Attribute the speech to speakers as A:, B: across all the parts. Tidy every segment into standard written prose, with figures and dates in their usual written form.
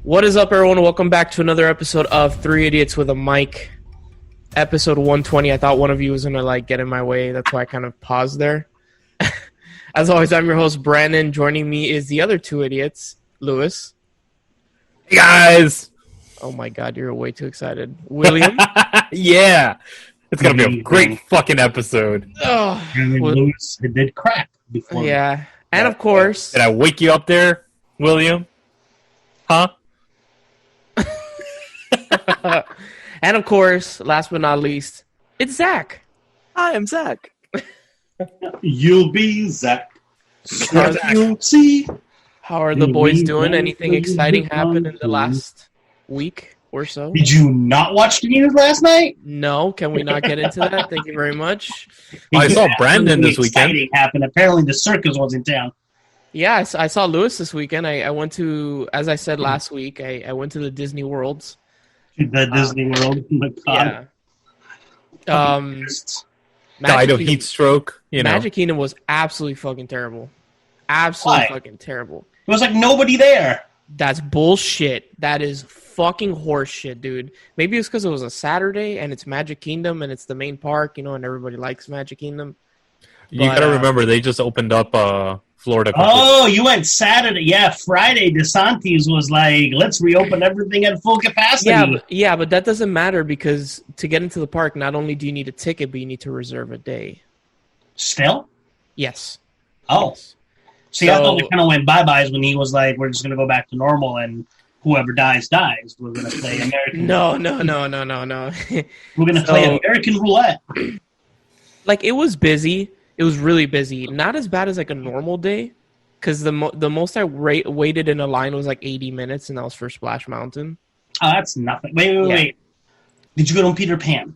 A: What is up, everyone? Welcome back to another episode of Three Idiots with a Mic. Episode 120. I thought one of you was going to get in my way. That's why I kind of paused there. As always, I'm your host, Branden. Joining me is the other two idiots, Lewis.
B: Hey, guys.
A: Oh, my God. You're way too excited. William.
B: Yeah. It's going to be a great fucking episode.
A: Oh,
C: Lewis did crack before.
A: Yeah. And, of course...
B: Did I wake you up there, William? Huh?
A: And, of course, last but not least, it's Zach.
D: Hi, I'm Zach.
C: You'll be Zach.
A: Zach.
C: You'll see.
A: How are the boys doing? Anything exciting happened in the last week or so?
C: Did you not watch the news last night?
A: No. Can we not get into that? Thank you very much.
B: I saw Branden this weekend.
C: Happened. Apparently, the circus was in town.
A: Yeah, I saw Lewis this weekend. I went to, as I said last week, I went to the Disney Worlds.
C: The Disney World. Oh my God.
A: Yeah.
B: Died of heat stroke.
A: Magic Kingdom was absolutely fucking terrible. Absolutely fucking terrible.
C: It was like nobody there.
A: That's bullshit. That is fucking horseshit, dude. Maybe it's because it was a Saturday and it's Magic Kingdom and it's the main park, and everybody likes Magic Kingdom.
B: You gotta remember, they just opened up Florida.
C: Oh, you went Saturday. Yeah, Friday, DeSantis was like, let's reopen everything at full capacity.
A: Yeah, but that doesn't matter because to get into the park, not only do you need a ticket, but you need to reserve a day.
C: Still?
A: Yes.
C: Oh.
A: Yes.
C: See, I thought we kind of went bye-byes when he was like, we're just going to go back to normal and whoever dies, dies. We're going to play American
A: No.
C: We're going to play American roulette.
A: It was busy. It was really busy. Not as bad as a normal day, because the most I waited in a line was 80 minutes, and that was for Splash Mountain.
C: Oh, that's nothing. Wait. Did you go to Peter Pan?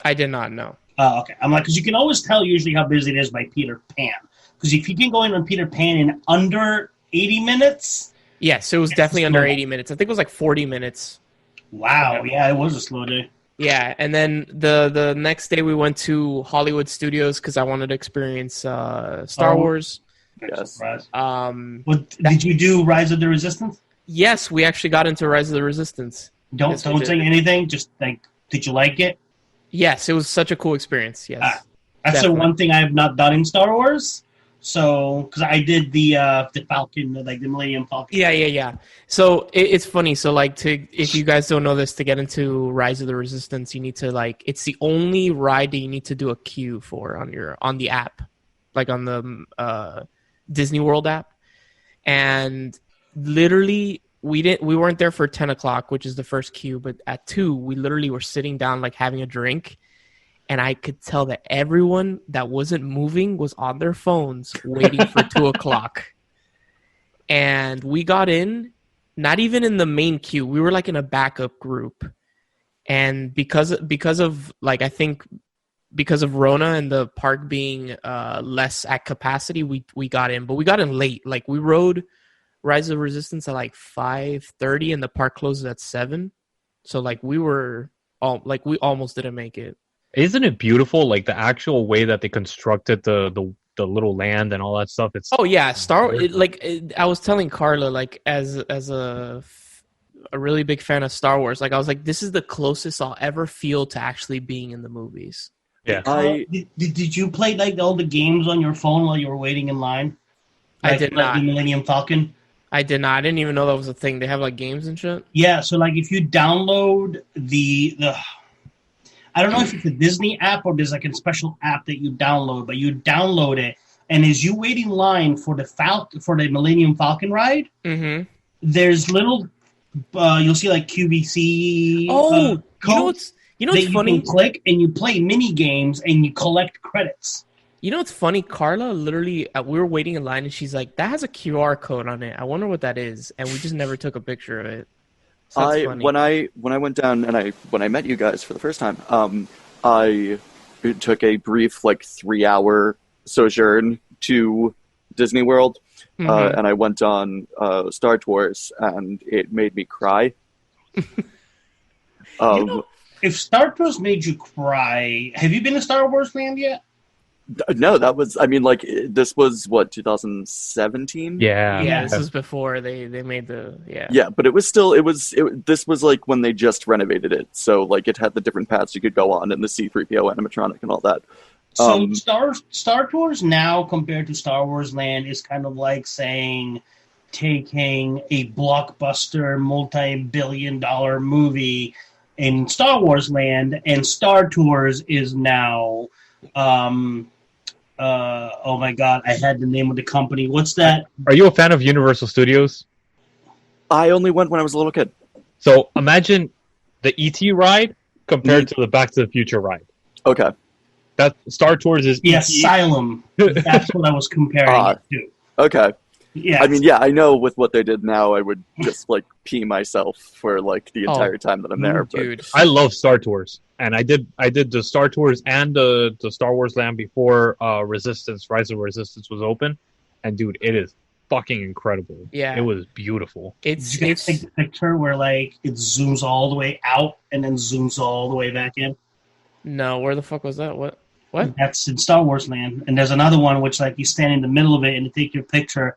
A: I did not know.
C: Oh, okay. I'm because you can always tell usually how busy it is by Peter Pan. Because if you can go in on Peter Pan in under 80 minutes...
A: Yes, it was definitely under 80 minutes. I think it was 40 minutes.
C: Wow, yeah, it was a slow day.
A: Yeah, and then the next day we went to Hollywood Studios because I wanted to experience Star Wars.
C: Yes.
A: Did
C: you do Rise of the Resistance?
A: Yes, we actually got into Rise of the Resistance.
C: Don't say anything. Just did you like it?
A: Yes, it was such a cool experience. Yes,
C: that's the one thing I have not done in Star Wars. So, because I did the Falcon, the Millennium Falcon.
A: Yeah. So it's funny. So if you guys don't know this, to get into Rise of the Resistance, you need to it's the only ride that you need to do a queue for on the app, on the Disney World app. And literally, we weren't there for 10 o'clock, which is the first queue, but at 2, we literally were sitting down having a drink. And I could tell that everyone that wasn't moving was on their phones waiting for 2 o'clock. And we got in, not even in the main queue. We were in a backup group. And because of I think because of Rona and the park being less at capacity, we got in. But we got in late. We rode Rise of the Resistance at 5:30 and the park closes at 7. So we were we almost didn't make it.
B: Isn't it beautiful? The actual way that they constructed the little land and all that stuff. It's
A: I was telling Carla, as a really big fan of Star Wars, I was this is the closest I'll ever feel to actually being in the movies.
B: Yeah.
C: Did you play all the games on your phone while you were waiting in line?
A: I did not.
C: The Millennium Falcon.
A: I did not. I didn't even know that was a thing. They have games and shit.
C: Yeah. So if you download the I don't know if it's a Disney app or there's a special app that you download, but you download it, and as you wait in line for the Millennium Falcon ride, there's little you'll see QVC.
A: Codes you know what's funny?
C: You can click and you play mini games and you collect credits.
A: You know what's funny? Carla literally, we were waiting in line, and she's like, "That has a QR code on it. I wonder what that is." And we just never took a picture of it. So
D: when I went down and when I met you guys for the first time, I took a brief 3-hour sojourn to Disney World, and I went on Star Tours, and it made me cry.
C: If Star Tours made you cry, have you been to Star Wars Land yet?
D: No, that was. I mean, like this was what 2017.
A: Yeah, this was before they made the
D: Yeah, but it was still this was like when they just renovated it, so like it had the different paths you could go on and the C-3PO animatronic and all that.
C: So Star Tours now compared to Star Wars Land is kind of like saying taking a blockbuster multi-billion-dollar movie in Star Wars Land, and Star Tours is now oh my god, I had the name of the company. What's that?
B: Are you a fan of Universal Studios?
D: I only went when I was a little kid.
B: So imagine the E.T. ride compared to the Back to the Future ride.
D: Okay.
B: That Star Tours is
C: the Asylum. That's what I was comparing it to.
D: Okay.
C: Yeah.
D: I mean, yeah, I know with what they did now, I would just like pee myself for like the entire time that I'm there.
A: Dude,
B: I love Star Tours, and I did the Star Tours and the Star Wars Land before Resistance, Rise of Resistance was open, and dude, it is fucking incredible.
A: Yeah,
B: it was beautiful.
C: Did you guys take the picture where like it zooms all the way out and then zooms all the way back in?
A: No, where the fuck was that? What?
C: That's in Star Wars Land, and there's another one which like you stand in the middle of it and you take your picture.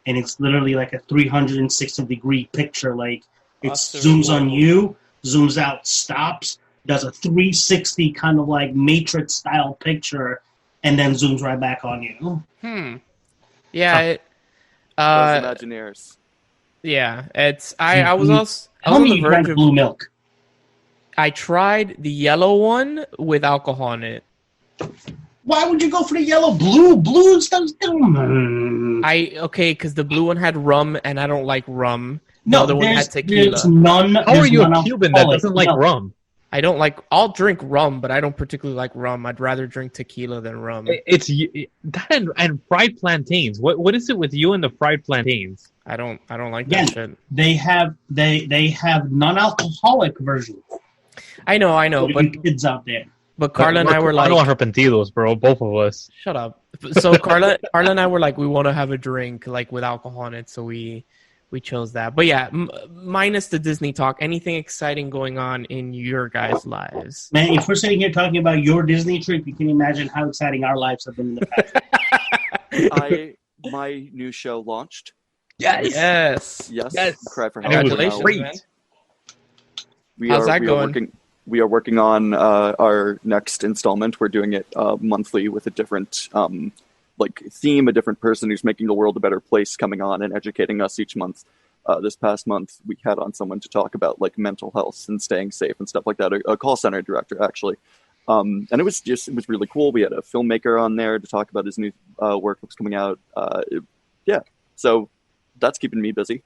C: And it's literally like a 360-degree picture. Like it zooms on you, zooms out, stops, does a 360 kind of like Matrix-style picture, and then zooms right back on you.
A: Yeah.
D: Those Imagineers.
A: Yeah, it's. I was also.
C: Tell me you drank blue milk.
A: I tried the yellow one with alcohol in it.
C: Why would you go for the yellow? Blue and stuff.
A: Because the blue one had rum, and I don't like rum. The other one had tequila.
B: How are you a Cuban that doesn't like rum?
A: I don't like. I'll drink rum, but I don't particularly like rum. I'd rather drink tequila than rum.
B: It's that and fried plantains. What is it with you and the fried plantains?
A: I don't like that shit.
C: They have non-alcoholic version.
A: I know, but
C: kids out there.
A: But Carla and I were like,
B: I don't arrepentidos, bro. Both of us.
A: Shut up. So Carla and I were like, we want to have a drink like with alcohol in it, so we chose that. But yeah, minus the Disney talk, anything exciting going on in your guys' lives?
C: Man, if we're sitting here talking about your Disney trip, you can imagine how exciting our lives have been in the past.
D: My new show launched.
A: Yes.
D: Cry for Help.
A: Congratulations, man. How's that going?
D: We are working on our next installment. We're doing it monthly with a different theme, a different person who's making the world a better place coming on and educating us each month. This past month, we had on someone to talk about like mental health and staying safe and stuff like that. A call center director, actually. And it was really cool. We had a filmmaker on there to talk about his new work that was coming out. So that's keeping me busy.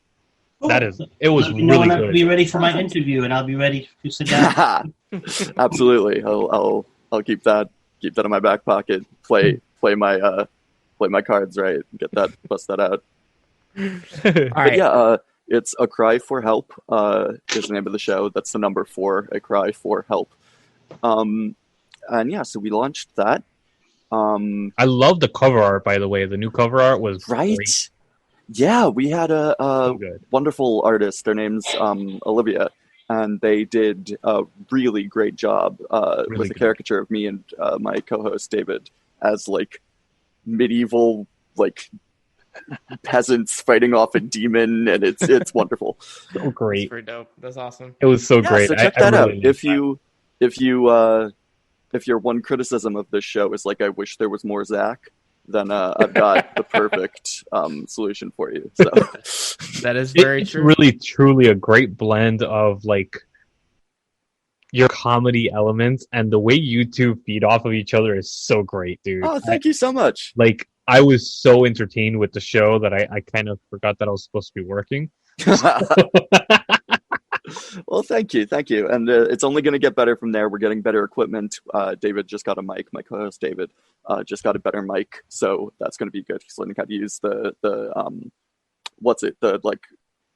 B: It was really good.
C: I'll be ready for my interview, and I'll be ready to sit down.
D: Absolutely, I'll keep that in my back pocket. Play my cards right. Bust that out.
A: All right.
D: But yeah, it's A Cry for Help. Is the name of the show. That's the number 4. A Cry for Help. And yeah, so we launched that.
B: I love the cover art, by the way. The new cover art was great.
D: Yeah, we had a wonderful artist. Their name's Olivia, and they did a really great job with a caricature of me and my co-host David as like medieval peasants fighting off a demon, and it's wonderful.
B: So great.
A: That's pretty dope. That's awesome.
B: It was so great.
D: So check that out. If your one criticism of this show is like, I wish there was more Zach, then I've got the perfect solution for you. So
A: that is very true.
B: It's really, truly a great blend of like your comedy elements, and the way you two feed off of each other is so great, dude.
D: Oh, thank you so much.
B: Like, I was so entertained with the show that I kind of forgot that I was supposed to be working.
D: Well, thank you. And it's only going to get better from there. We're getting better equipment. David just got a mic. My co-host David just got a better mic, so that's going to be good. He's learning how to use the what's it? The like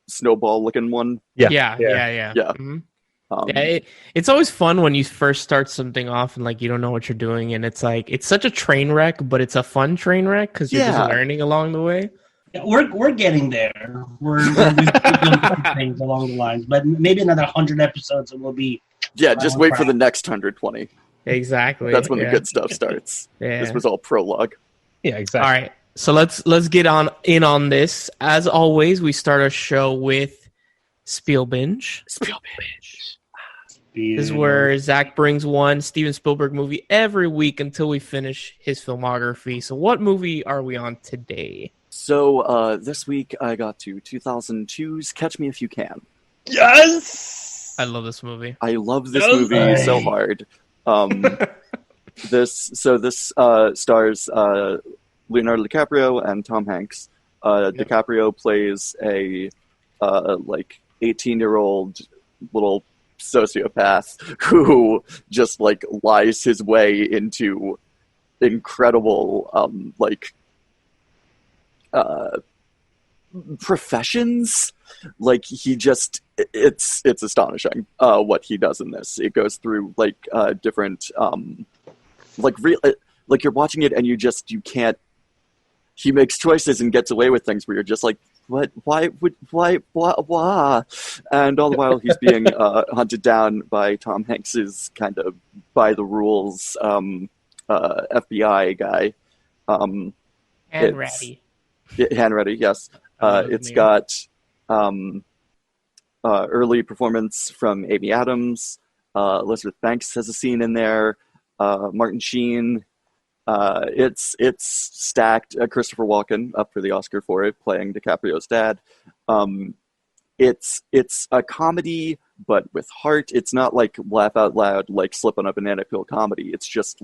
D: snowball looking one.
A: Yeah.
D: Mm-hmm.
A: It's always fun when you first start something off and like you don't know what you're doing, and it's like it's such a train wreck, but it's a fun train wreck because you're just learning along the way.
C: Yeah, we're getting there. We're doing things along the lines, but maybe another 100 episodes and we'll be.
D: Yeah, just wait for the next 120.
A: Exactly.
D: That's when the good stuff starts.
A: Yeah.
D: This was all prologue.
B: Yeah, exactly.
A: All right. So let's get in on this. As always, we start our show with Spielbinge. This is where Zach brings one Steven Spielberg movie every week until we finish his filmography. So what movie are we on today?
D: So this week I got to 2002's Catch Me If You Can.
B: Yes!
A: I love this movie.
D: I love this movie so hard. This stars Leonardo DiCaprio and Tom Hanks. DiCaprio plays a 18-year-old little sociopath who just lies his way into incredible professions. It's astonishing what he does in this. It goes through different you're watching it and you can't. He makes choices and gets away with things where you're just like, what? Why? And all the while he's being hunted down by Tom Hanks's kind of by the rules FBI guy.
A: Hanratty.
D: Hanratty, yes. It's got early performance from Amy Adams. Elizabeth Banks has a scene in there. Martin Sheen. It's stacked. Christopher Walken up for the Oscar for it, playing DiCaprio's dad. It's a comedy, but with heart. It's not laugh out loud, slip on a banana peel comedy. It's just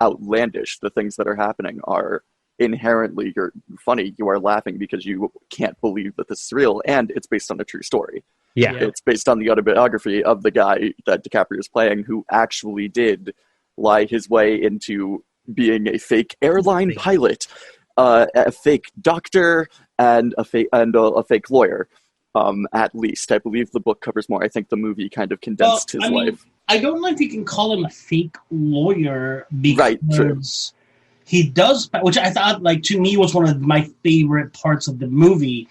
D: outlandish. The things that are happening are inherently funny. You are laughing because you can't believe that this is real, and it's based on a true story.
B: Yeah.
D: It's based on the autobiography of the guy that DiCaprio is playing, who actually did lie his way into being a fake airline pilot, a fake doctor, and a fake lawyer. At least, I believe the book covers more. I think the movie kind of condensed his life.
C: I don't know if you can call him a fake lawyer because
D: right, true.
C: He does, which I thought, to me, was one of my favorite parts of the movie,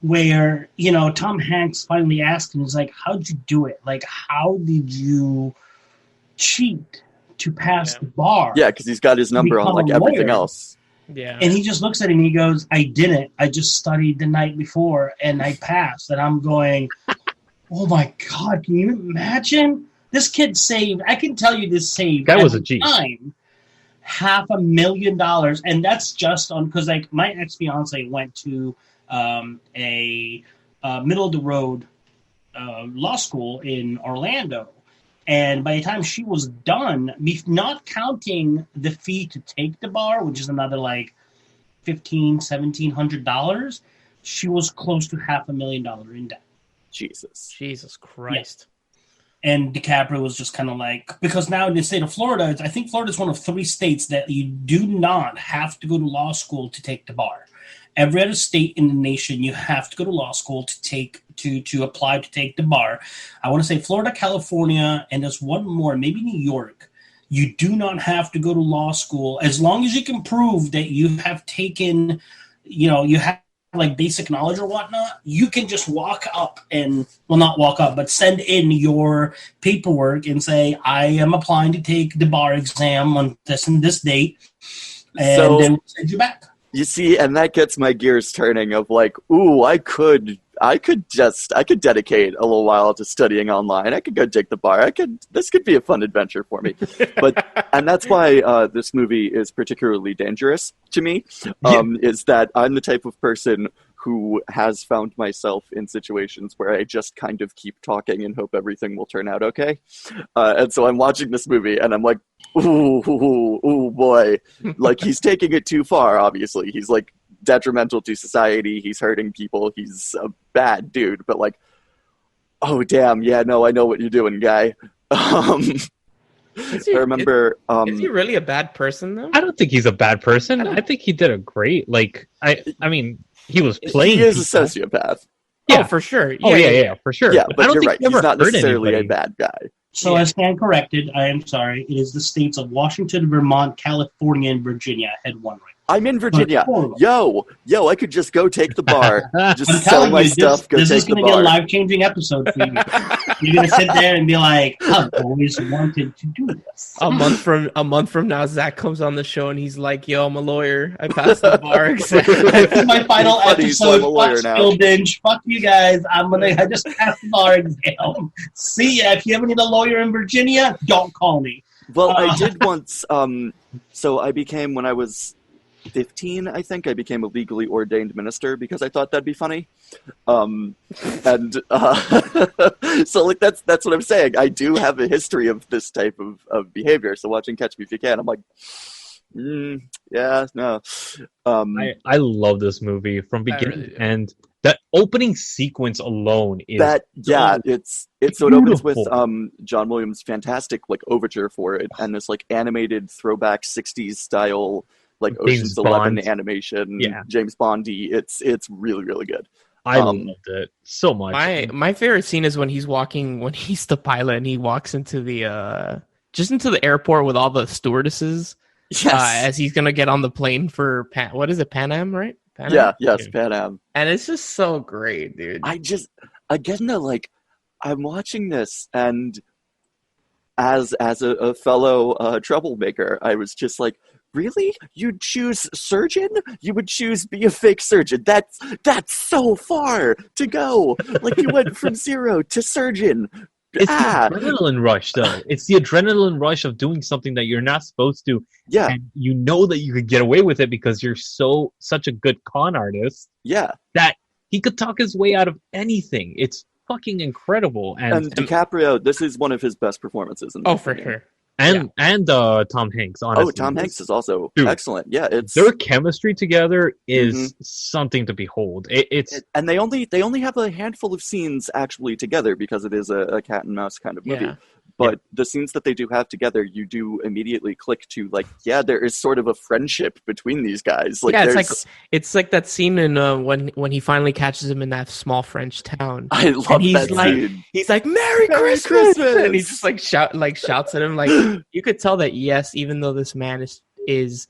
C: where Tom Hanks finally asked him, he's like, "How'd you do it? How did you cheat to pass the bar?"
D: Yeah, because he's got his number on everything else.
A: Yeah.
C: And he just looks at him and he goes, "I didn't. I just studied the night before and I passed." And I'm going, oh my God, can you imagine? This kid saved, I can tell you this saved
B: that was a G.
C: Time $500,000. And that's just on, because my ex-fiance went to a middle of the road law school in Orlando. And by the time she was done, not counting the fee to take the bar, which is another $1,700, she was close to $500,000 in debt.
D: Jesus
A: Christ.
C: Yeah. And DiCaprio was just kind of because now in the state of Florida, I think Florida is one of 3 states that you do not have to go to law school to take the bar. Every other state in the nation, you have to go to law school to apply to take the bar. I want to say Florida, California, and there's one more, maybe New York. You do not have to go to law school as long as you can prove that you have taken, you have basic knowledge or whatnot. You can just walk up and, well, not walk up, but send in your paperwork and say, "I am applying to take the bar exam on this and this date," and then we'll send you back.
D: You see, and that gets my gears turning of ooh, I could dedicate a little while to studying online. I could go take the bar. This could be a fun adventure for me. And that's why this movie is particularly dangerous to me, is that I'm the type of person who has found myself in situations where I just kind of keep talking and hope everything will turn out okay. And so I'm watching this movie and I'm like, ooh, boy. He's taking it too far, obviously. He's detrimental to society. He's hurting people. He's a bad dude. But oh, damn. Yeah, no, I know what you're doing, guy. I remember...
A: is he really a bad person, though?
B: I don't think he's a bad person. I think he did a great... I mean... He was playing.
D: He is a sociopath.
A: Yeah, for sure.
B: Yeah, for sure.
D: Yeah, but
B: I don't
D: you're
B: think
D: right. He's not necessarily a bad guy.
C: So I stand corrected. I am sorry. It is the states of Washington, Vermont, California, and Virginia. I had one right.
D: I'm in Virginia. Yo, I could just go take the bar. Just
C: I'm
D: sell my stuff, go
C: this
D: take
C: is
D: the
C: going to
D: bar.
C: be a life-changing episode for you. You're going to sit there and be like, I've always wanted to do this.
A: A month from now, Zach comes on the show and he's like, "Yo, I'm a lawyer. I passed the bar exam."
C: This is my final
D: Funny, so I'm a
C: episode.
D: lawyer
C: Fuck
D: now.
C: Spill Binge. Fuck you guys. I just passed the bar exam. See ya. If you ever need a lawyer in Virginia, don't call me.
D: Well, I did once. So I became, when I was 15, I think, I became a legally ordained minister because I thought that'd be funny. So like that's what I'm saying. I do have a history of this type of behavior. So watching Catch Me If You Can, I'm like, yeah, no.
B: I love this movie from beginning to end. That opening sequence alone is
D: so it opens with John Williams' fantastic like overture for it, and this like animated throwback 60s style like Ocean's 11 animation, James Bondy. It's really, really good.
B: I loved it so much.
A: My favorite scene is when he's the pilot and he walks into the into the airport with all the stewardesses.
D: Yes.
A: As he's gonna get on the plane for Pan Am, right? Pan Am?
D: Pan Am.
A: And it's just so great, dude.
D: I'm watching this, and as a fellow troublemaker, I was just like, really? You'd choose surgeon? You would choose be a fake surgeon? That's so far to go. Like you went from 0 to surgeon.
B: It's the adrenaline rush, though. It's the adrenaline rush of doing something that you're not supposed to.
D: Yeah.
B: And you know that you could get away with it because you're such a good con artist.
D: Yeah.
B: That he could talk his way out of anything. It's fucking incredible. And
D: DiCaprio, this is one of his best performances in the
A: for sure.
B: And Tom Hanks, honestly.
D: Oh, Tom Hanks is also excellent. Yeah,
B: their chemistry together is something to behold.
D: And they only have a handful of scenes actually together because it is a cat and mouse kind of movie.
A: Yeah.
D: But the scenes that they do have together, you do immediately click to like, there is sort of a friendship between these guys. Like,
A: it's like that scene in when he finally catches him in that small French town.
D: I love that scene.
A: He's like, Merry Christmas! And he just shouts at him. Like you could tell that even though this man has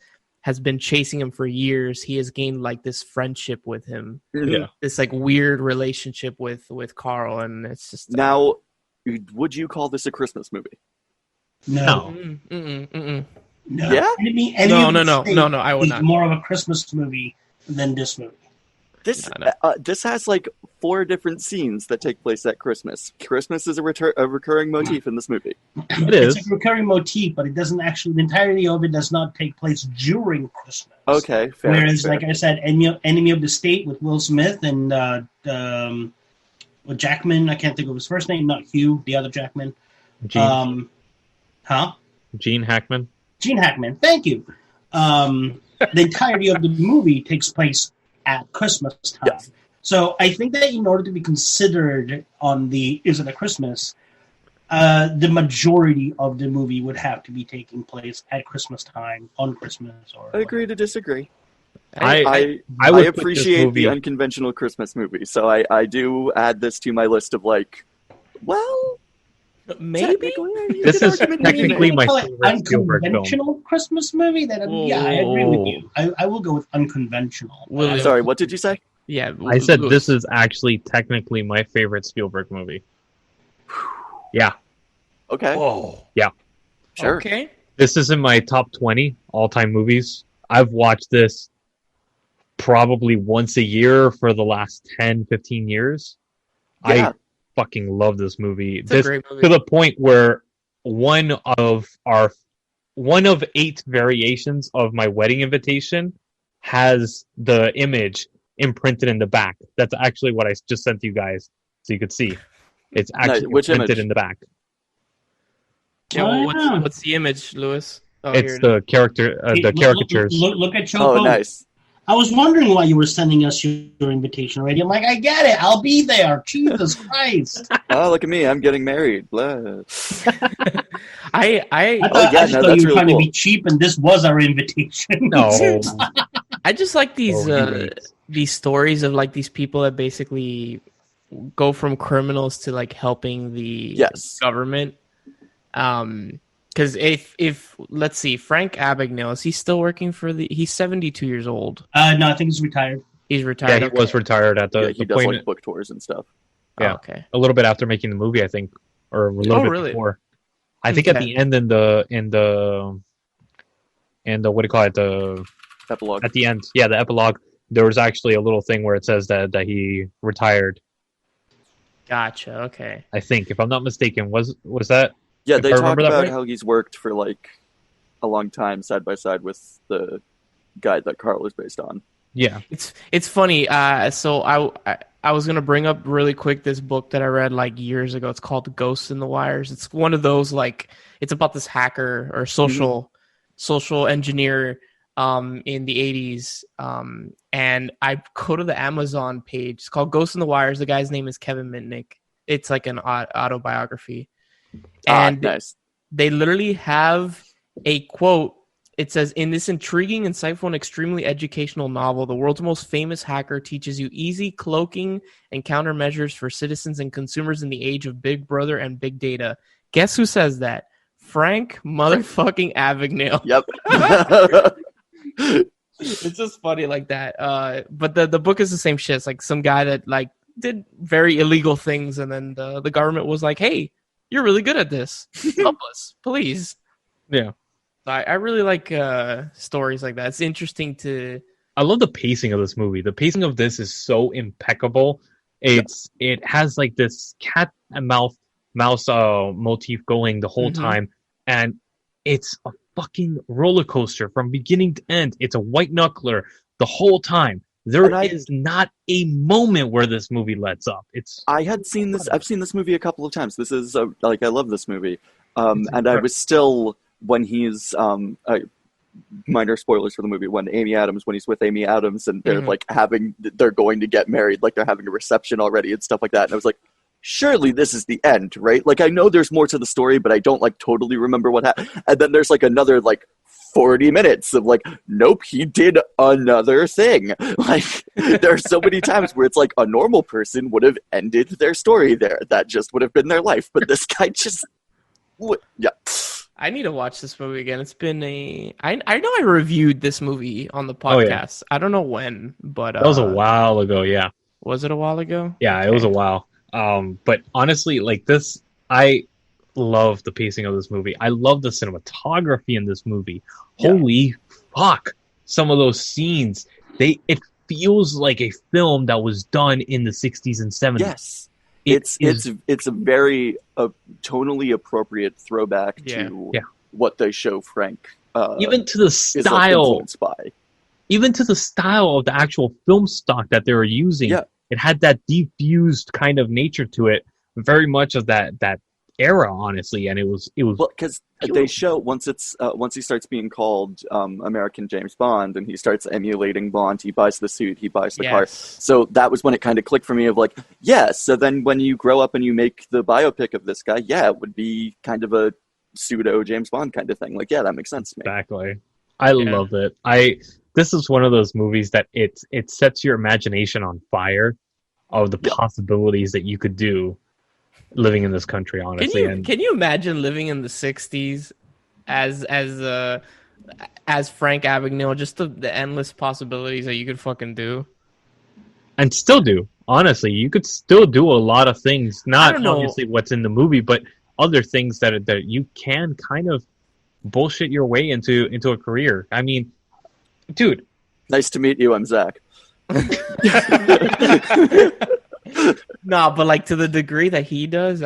A: been chasing him for years, he has gained like this friendship with him.
B: Yeah.
A: This like weird relationship with Carl, and it's just
D: now. Would you call this a Christmas movie?
C: No.
A: No.
C: Yeah?
A: No, I would not.
C: More of a Christmas movie than this movie.
D: This has like 4 different scenes that take place at Christmas. Christmas is a recurring motif in this movie.
C: It's a recurring motif, but it doesn't actually. The entirety of it does not take place during Christmas.
D: Okay, fair.
C: Whereas, like I said, Enemy of the State with Will Smith and Jackman, I can't think of his first name, not Hugh, the other Jackman.
B: Gene Hackman.
C: Gene Hackman, thank you. The entirety of the movie takes place at Christmas time. Yes. So I think that in order to be considered on the Is It a Christmas, the majority of the movie would have to be taking place at Christmas time, on Christmas.
D: I agree to disagree.
B: I
D: appreciate the unconventional Christmas movie, so I do add this to my list of like, well,
A: maybe
B: this is technically my favorite
C: unconventional Christmas movie. I agree with you. I will go with unconventional.
D: Sorry, what did you say?
A: Yeah,
B: I said this is actually technically my favorite Spielberg movie. Yeah.
D: Okay.
B: Whoa. Yeah.
D: Sure.
A: Okay.
B: This is in my top 20 all-time movies. I've watched this probably once a year for the last 10, 15 years.
D: Yeah.
B: I fucking love this movie.
A: It's a great movie.
B: To the point where one of 8 variations of my wedding invitation has the image imprinted in the back. That's actually what I just sent you guys so you could see. It's actually imprinted in the back.
A: Yeah, what's the image, Lewis? Oh,
B: it's the character, the caricatures.
C: Look at Choco.
D: Oh, nice.
C: I was wondering why you were sending us your invitation already. I'm like, I get it. I'll be there. Jesus Christ.
D: Oh, look at me. I'm getting married. Blah.
A: I
C: thought you were trying to be cheap, and this was our invitation.
B: No.
A: I just like these stories of like these people that basically go from criminals to like helping the government. Because if let's see, Frank Abagnale, is he still working for the? He's 72 years old.
C: No, I think he's retired.
A: He's retired.
B: Yeah, he was retired at the
D: he
B: the
D: does
B: point.
D: like book tours and stuff.
B: Yeah,
A: Oh, okay.
B: a little bit after making the movie, I think, or a little bit
A: really?
B: before. I think at the end, in the what do you call it? The
D: Epilogue.
B: At the end, yeah, the epilogue. There was actually a little thing where it says that he retired.
A: Gotcha. Okay.
B: I think, if I'm not mistaken, was that?
D: Yeah,
B: if
D: they
B: I
D: talk
B: remember that
D: about
B: right?
D: how he's worked for like a long time side by side with the guy that Carl is based on.
B: Yeah,
A: It's funny. So I was gonna bring up really quick this book that I read like years ago. It's called Ghosts in the Wires. It's one of those like it's about this hacker or social engineer in the 80s. And I go to the Amazon page. It's called Ghosts in the Wires. The guy's name is Kevin Mitnick. It's like an autobiography. And
D: nice.
A: they literally have a quote. It says, "In this intriguing, insightful, and extremely educational novel, the world's most famous hacker teaches you easy cloaking and countermeasures for citizens and consumers in the age of Big Brother and big data." Guess who says that? Frank motherfucking Abagnale.
D: Yep.
A: It's just funny like that. But the book is the same shit. It's like some guy that like did very illegal things, and then the government was like, "Hey, you're really good at this. Help us, please."
B: yeah.
A: I really like stories like that. It's interesting to.
B: I love the pacing of this movie. The pacing of this is so impeccable. It has like this cat and mouse motif going the whole time, and it's a fucking roller coaster from beginning to end. It's a white knuckler the whole time. There is not a moment where this movie lets up.
D: I've seen this movie a couple of times. This is I love this movie, and I was still. When he's minor spoilers for the movie, when he's with Amy Adams and they're they're going to get married, like they're having a reception already and stuff like that, and I was like, surely this is the end, right? Like I know there's more to the story, but I don't like totally remember what happened. And then there's like another like 40 minutes of like, nope, he did another thing. Like there are so many times where it's like a normal person would have ended their story there. That just would have been their life, but this guy just yeah.
A: I need to watch this movie again. It's been I know I reviewed this movie on the podcast. I don't know when, but
B: that was a while ago. Yeah,
A: was it a while ago?
B: Yeah, it was a while. But honestly, like this, I love the pacing of this movie. I love the cinematography in this movie. Yeah. Holy fuck! Some of those scenes, it feels like a film that was done in the 60s and 70s.
D: Yes. It's a very tonally appropriate throwback to what they show Frank.
B: Even to the style, even to the style of the actual film stock that they were using. Yeah. It had that diffused kind of nature to it, very much of that era, honestly. And it was
D: well because they show once he starts being called American James Bond and he starts emulating Bond, he buys the suit, he buys the car. So that was when it kind of clicked for me of like, so then when you grow up and you make the biopic of this guy, it would be kind of a pseudo James Bond kind of thing. Like, that makes sense to me.
B: Exactly. I love it. This is one of those movies that it sets your imagination on fire of the possibilities that you could do living in this country, honestly.
A: Can you imagine living in the 60s as Frank Abagnale? Just the endless possibilities that you could fucking do.
B: And still do. Honestly, you could still do a lot of things. Not obviously what's in the movie, but other things that you can kind of bullshit your way into a career. I mean, dude.
D: Nice to meet you. I'm Zach.
A: No, but like to the degree that he does,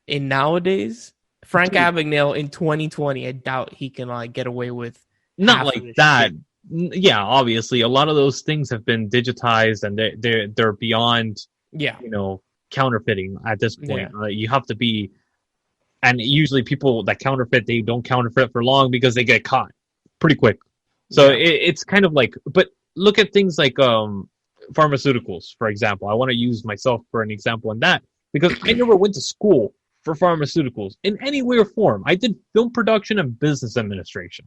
A: in nowadays, Frank Abagnale in 2020, I doubt he can like get away with
B: not like that. Shit. Yeah, obviously, a lot of those things have been digitized and they're beyond, counterfeiting at this point. Yeah. You have to be, and usually people that counterfeit, they don't counterfeit for long because they get caught pretty quick. So it's kind of like, but look at things like pharmaceuticals, for example. I want to use myself for an example in that because I never went to school for pharmaceuticals in any way or form. I did film production and business administration.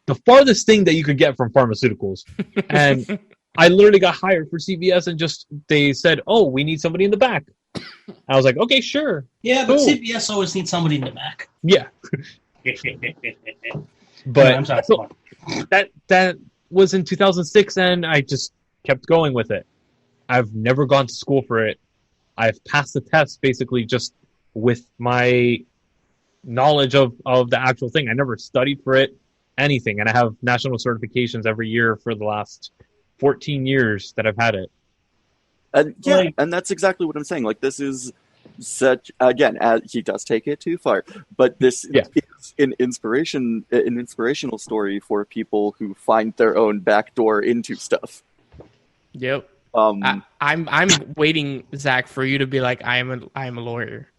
B: The farthest thing that you could get from pharmaceuticals. And I literally got hired for CVS and they said, oh, we need somebody in the back. I was like, okay, sure.
C: Yeah, but
B: cool.
C: CBS always needs somebody in the back.
B: Yeah.
C: But
B: But
C: I'm sorry.
B: so that was in 2006, and I just kept going with it. I've never gone to school for it. I've passed the test basically just with my knowledge of the actual thing. I never studied for it, anything, and I have national certifications every year for the last 14 years that I've had it.
D: And yeah, and that's exactly what I'm saying. Like, this is such, again, he does take it too far, but this is an inspirational story for people who find their own backdoor into stuff.
A: Yep. I'm waiting, Zach, for you to be like, I am a lawyer.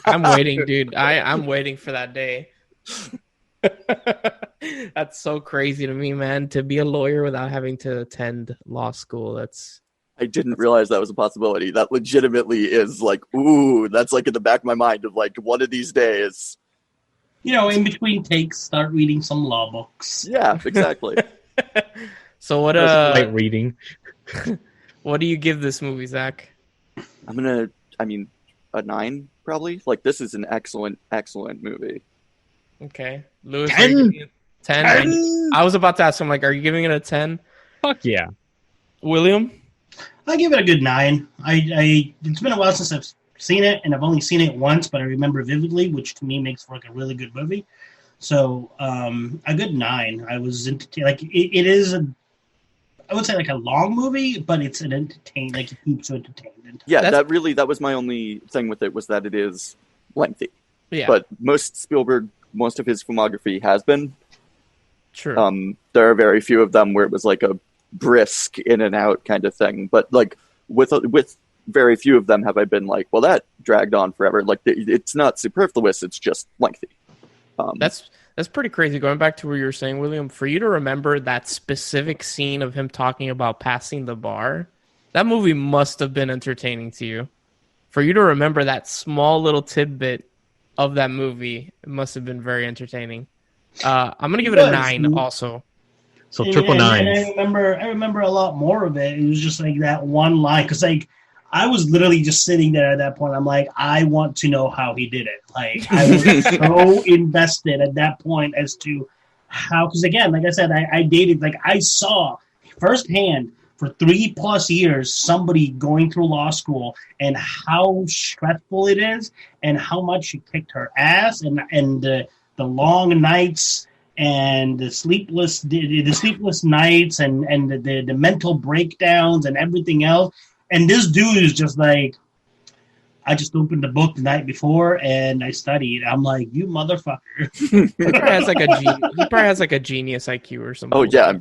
A: I'm waiting, dude. I'm waiting for that day. That's so crazy to me, man. To be a lawyer without having to attend law school.
D: I didn't realize that was a possibility. That legitimately is like, ooh, that's like in the back of my mind of like, one of these days.
C: In between takes, start reading some law books.
D: Yeah, exactly.
A: So what?
B: Light reading.
A: What do you give this movie, Zach?
D: A 9 probably. Like, this is an excellent movie.
A: Okay, Lewis,
B: 10.
A: 10. I was about to ask him, like, are you giving it a 10?
B: Fuck yeah.
A: William?
C: I give it a good 9. It's been a while since I've seen it, and I've only seen it once, but I remember vividly, which to me makes for like a really good movie. So a good 9. I was entertained. Like, it is I would say like a long movie, but it's an entertain. Like, it keeps you entertained.
D: Yeah, that was my only thing with it, was that it is lengthy.
A: Yeah.
D: But most of his filmography has been.
A: True.
D: There are very few of them where it was like a brisk in and out kind of thing. But like with very few of them have I been like, well, that dragged on forever. Like, it's not superfluous; it's just lengthy.
A: That's pretty crazy. Going back to what you were saying, William, for you to remember that specific scene of him talking about passing the bar, that movie must have been entertaining to you. For you to remember that small little tidbit of that movie, it must have been very entertaining. I'm gonna give it a 9 also.
B: So triple 9.
C: And I remember a lot more of it. It was just like that one line, because like I was literally just sitting there at that point. I'm like, I want to know how he did it. Like, I was so invested at that point as to how, because again, like I said, I dated, like I saw firsthand for 3+ years somebody going through law school and how stressful it is and how much she kicked her ass and the long nights and the sleepless nights and the mental breakdowns and everything else. And this dude is just like, I just opened the book the night before and I studied. I'm like, you motherfucker.
A: He probably has like a genius IQ or something.
D: Oh yeah.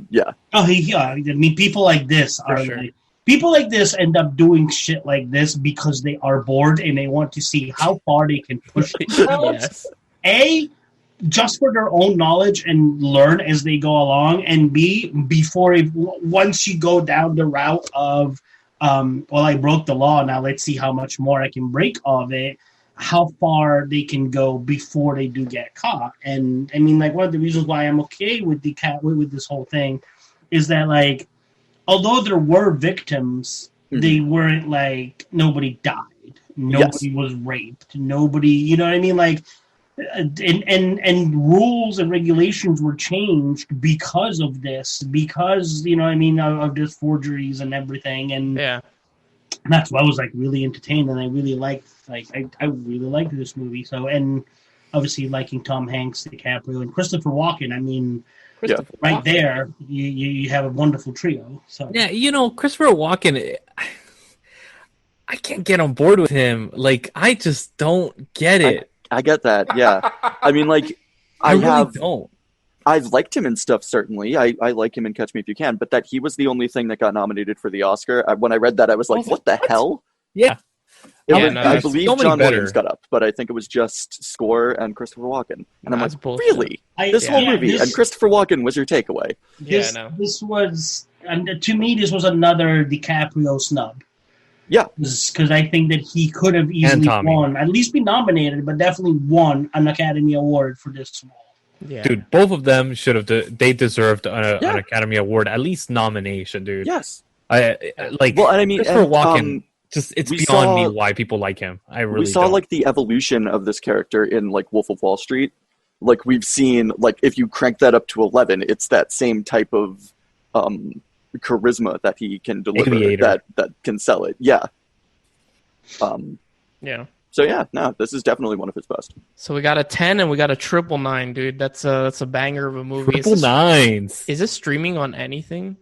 C: Oh yeah. I mean, people like this are like, people like this end up doing shit like this because they are bored and they want to see how far they can push themselves.
A: Yes.
C: Just for their own knowledge and learn as they go along, and B, once you go down the route of I broke the law, now let's see how much more I can break of it, how far they can go before they do get caught. And I mean, like, one of the reasons why I'm okay with with this whole thing is that, like, although there were victims, they weren't like, nobody died, nobody was raped, nobody, you know what I mean? Like, and rules and regulations were changed because of this, because, you know what I mean, of this forgeries and everything. And that's why I was like really entertained, and I really liked, like, I really liked this movie. So, and obviously liking Tom Hanks, DiCaprio, and Christopher Walken. I mean, right there, you have a wonderful trio. So
B: yeah, Christopher Walken, I can't get on board with him. Like, I just don't get it.
D: I get that, yeah. I mean, like, I've liked him in stuff, certainly. I like him in Catch Me If You Can, but that he was the only thing that got nominated for the Oscar. When I read that, I was like, what the hell?
B: Yeah.
D: I believe John Williams got up, but I think it was just score and Christopher Walken. And I'm like, bullshit. Really? This whole movie, and Christopher Walken was your takeaway.
C: This was, and to me, this was another DiCaprio snub.
D: Yeah.
C: Because I think that he could have easily won, at least be nominated, but definitely won an Academy Award for this role.
B: Yeah. Dude, both of them should have. They deserved an Academy Award, at least nomination, dude.
D: Yes.
B: Christopher Walken It's
D: We
B: beyond me
D: saw-
B: why people like him. I really
D: we saw
B: don't.
D: like the evolution of this character in like Wolf of Wall Street. Like we've seen, like if you crank that up to 11, it's that same type of charisma that he can deliver
B: Aviator.
D: that can sell it. Yeah.
A: Yeah.
D: So yeah, no, this is definitely one of his best.
A: So we got a 10 and we got a 999, dude. That's a banger of a movie.
B: Triple nines.
A: Is this streaming on anything?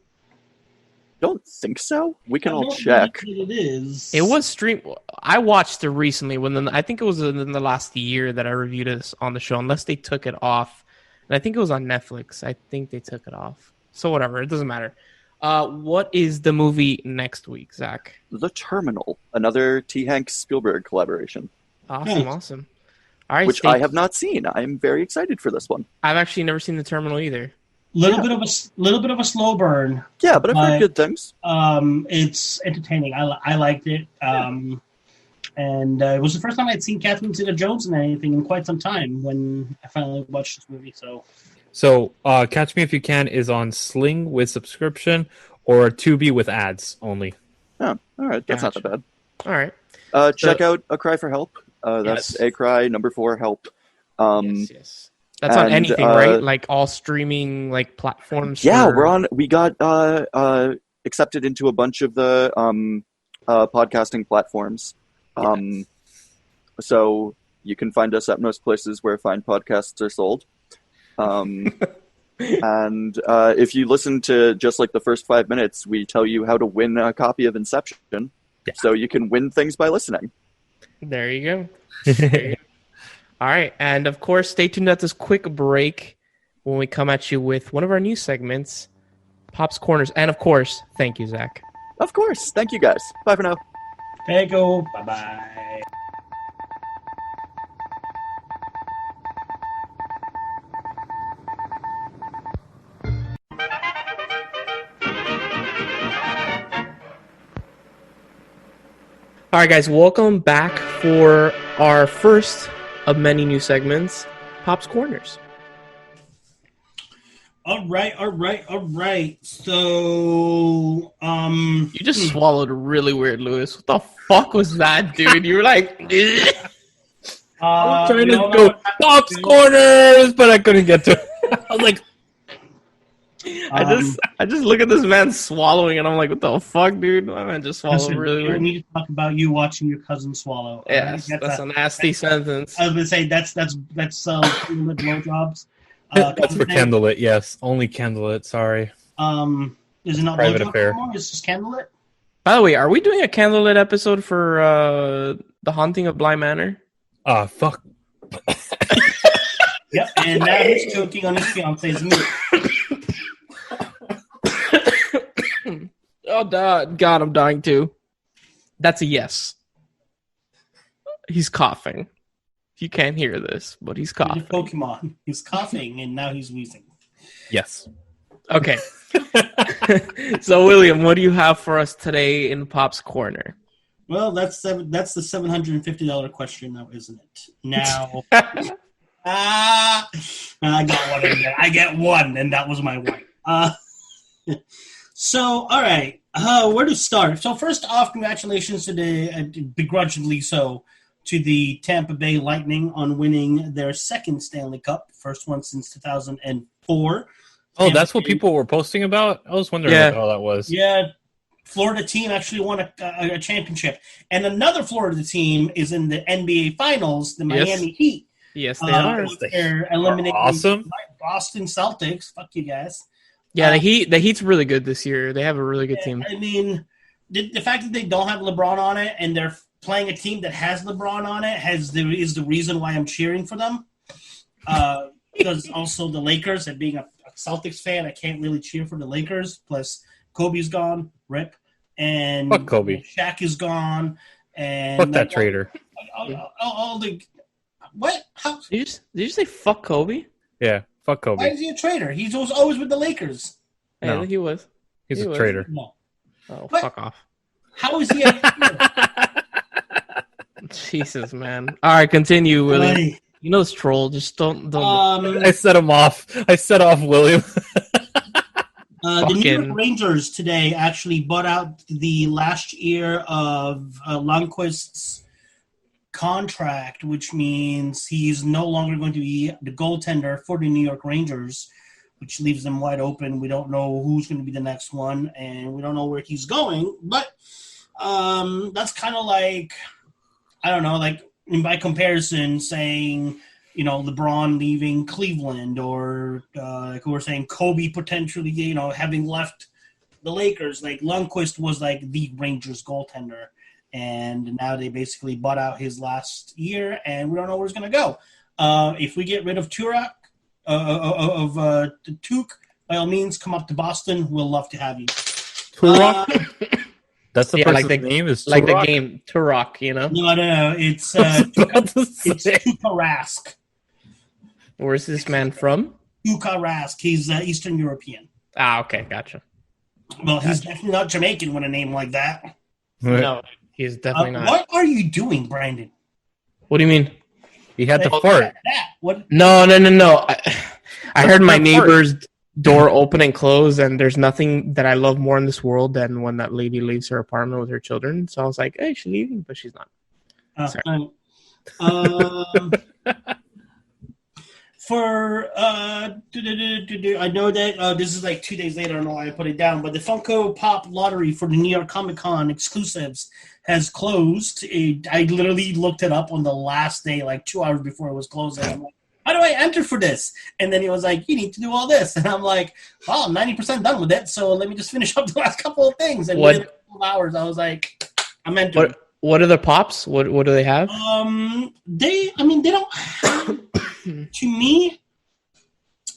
D: Don't think so. We can
C: I
D: all
C: don't
D: check.
C: believe it is.
A: It was streamed. I watched it recently I think it was in the last year that I reviewed this on the show, unless they took it off. And I think it was on Netflix. I think they took it off. So whatever, it doesn't matter. What is the movie next week, Zach?
D: The Terminal, another T. Hanks Spielberg collaboration,
A: Awesome. All right,
D: which I have not seen. I am very excited for this one.
A: I've actually never seen The Terminal either.
C: little bit of a slow burn.
D: Yeah, but I've heard good things.
C: It's entertaining. I liked it. And it was the first time I'd seen Catherine Zeta-Jones in anything in quite some time when I finally watched this movie.
B: So, Catch Me If You Can is on Sling with subscription or Tubi with ads only.
D: Oh, all right, that's not that bad.
A: All right.
D: Check out A Cry for Help. That's
A: Yes.
D: A Cry #4 Help.
A: Yes. That's on
D: and,
A: anything, right? Like all streaming like platforms.
D: Yeah,
A: for-
D: we got accepted into a bunch of the podcasting platforms. So you can find us at most places where fine podcasts are sold. And if you listen to just like the first 5 minutes, we tell you how to win a copy of Inception.
B: Yeah.
D: So you can win things by listening.
A: There you go. There you go. All right, and of course, stay tuned at this quick break when we come at you with one of our new segments, Pop's Corners, and of course, thank you, Zach.
D: Of course. Thank you guys. Bye for now.
C: There you go. Bye-bye.
A: All right, guys, welcome back for our first of many new segments, Pop's Corners.
C: All right. So,
A: You just swallowed really weird, Lewis. What the fuck was that, dude? You were like,
B: I'm trying
C: you
B: to
C: know
B: go
C: what?
B: Pop's Corners, but I couldn't get to it. I was like,
A: I just look at this man swallowing, and I'm like, what the fuck, dude? My man just swallowed
C: Listen,
A: really
C: we
A: weird.
C: need to talk about you watching your cousin swallow.
A: Yes, that's a nasty sentence.
C: I was gonna say that's blowjobs.
B: that's for Candlelit, yes. Only Candlelit, sorry.
C: Is it not
B: Private
C: blowjob
B: affair.
C: anymore? It's just Candlelit.
A: By the way, are we doing a candlelit episode for The Haunting of Bly Manor?
B: Fuck.
C: Yep, and now he's choking on his fiance's meat.
A: Oh, God, I'm dying too. That's a yes. He's coughing. You can't hear this, but he's
C: He's a
A: coughing.
C: Pokemon. He's coughing and now he's wheezing.
B: Yes.
A: Okay. So, William, what do you have for us today in Pop's Corner?
C: Well, that's the $750 question now, isn't it? Now, I got one in there. I get one, and that was my one. So, all right, where to start? So, first off, congratulations to begrudgingly so, to the Tampa Bay Lightning on winning their second Stanley Cup, first one since 2004.
B: Oh, that's what people were posting about? I was wondering what the hell that was.
C: Yeah, Florida team actually won a championship. And another Florida team is in the NBA Finals, the Miami Heat.
A: Yes, they are.
C: They're eliminating
B: awesome.
C: Boston Celtics. Fuck you guys.
A: Yeah, the Heat's really good this year. They have a really good team.
C: I mean, the fact that they don't have LeBron on it and they're playing a team that has LeBron on it is the reason why I'm cheering for them. Because also the Lakers, and being a Celtics fan, I can't really cheer for the Lakers. Plus, Kobe's gone, rip, and
B: Fuck Kobe.
C: Shaq is gone, and
B: Fuck that traitor.
C: all the what? How?
A: Did you say fuck Kobe?
B: Yeah, fuck
C: Why
B: Kobe.
C: is he a traitor? He was always with the Lakers.
B: No.
A: Yeah, he was.
B: He's
A: he
B: a
A: was.
B: traitor.
C: No.
A: Oh,
C: What?
A: fuck off.
C: How is he a traitor?
A: Jesus, man. All right, continue, William.
C: Buddy.
A: You know this troll. Just don't.
B: I set him off. I set off William.
C: The New York Rangers today actually bought out the last year of Lundqvist's contract, which means he's no longer going to be the goaltender for the New York Rangers, which leaves them wide open. We don't know who's going to be the next one, and we don't know where he's going. But that's kind of like, I don't know, like by comparison, saying, you know, LeBron leaving Cleveland, or like we were saying, Kobe potentially, you know, having left the Lakers. Like Lundqvist was like the Rangers goaltender, and now they basically bought out his last year, and we don't know where it's going to go. If we get rid of Turok, Tuuk, by all means, come up to Boston. We'll love to have you.
B: Turok? That's the person's name is Turok?
A: Like the game Turok, you know?
C: No. It's Tuukka Rask.
A: Where's this man from?
C: Tuukka Rask. He's Eastern European.
A: Ah, okay, gotcha.
C: Well, he's definitely not Jamaican with a name like that.
A: No, he's definitely not.
C: What are you doing, Branden?
A: What do you mean?
B: He had the fart.
C: What?
A: No. I heard my neighbor's door open and close, and there's nothing that I love more in this world than when that lady leaves her apartment with her children. So I was like, hey, she's leaving, but she's not. Sorry.
C: I know that this is like 2 days later. I don't know why I put it down, but the Funko Pop lottery for the New York Comic Con exclusives has closed. I literally looked it up on the last day, like 2 hours before it was closing. I'm like, how do I enter for this? And then he was like, you need to do all this. And I'm like, well, I'm 90% done with it, so let me just finish up the last couple of things. And within a couple of hours, I was like, I'm entering.
A: What are the pops? What do they have?
C: They don't have, to me,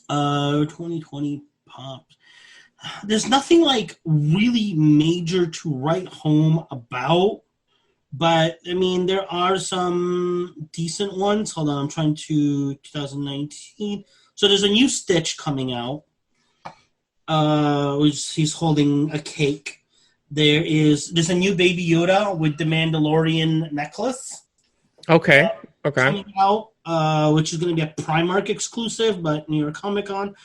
C: 2020 pops. There's nothing like really major to write home about, but I mean, there are some decent ones. Hold on, I'm trying to 2019. So there's a new Stitch coming out, which he's holding a cake. There's a new Baby Yoda with the Mandalorian necklace.
A: Okay.
C: Coming out, which is going to be a Primark exclusive, but New York Comic Con.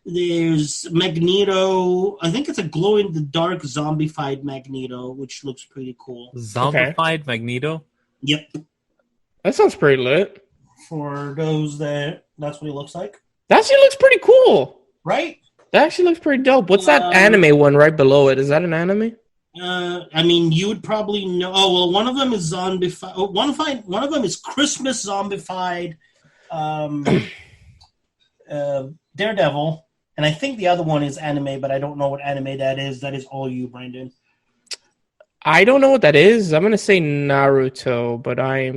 C: There's Magneto. I think it's a glow-in-the-dark zombified Magneto, which looks pretty cool.
B: Zombified Magneto?
C: Yep.
A: That sounds pretty lit.
C: For those that's what he looks like.
A: That actually looks pretty cool.
C: Right?
A: That actually looks pretty dope. What's that anime one right below it? Is that an anime?
C: I mean, you would probably know. Oh, well, one of them is zombified. One of them is Christmas zombified Daredevil. And I think the other one is anime, but I don't know what anime that is. That is all you, Branden.
A: I don't know what that is. I'm going to say Naruto, but I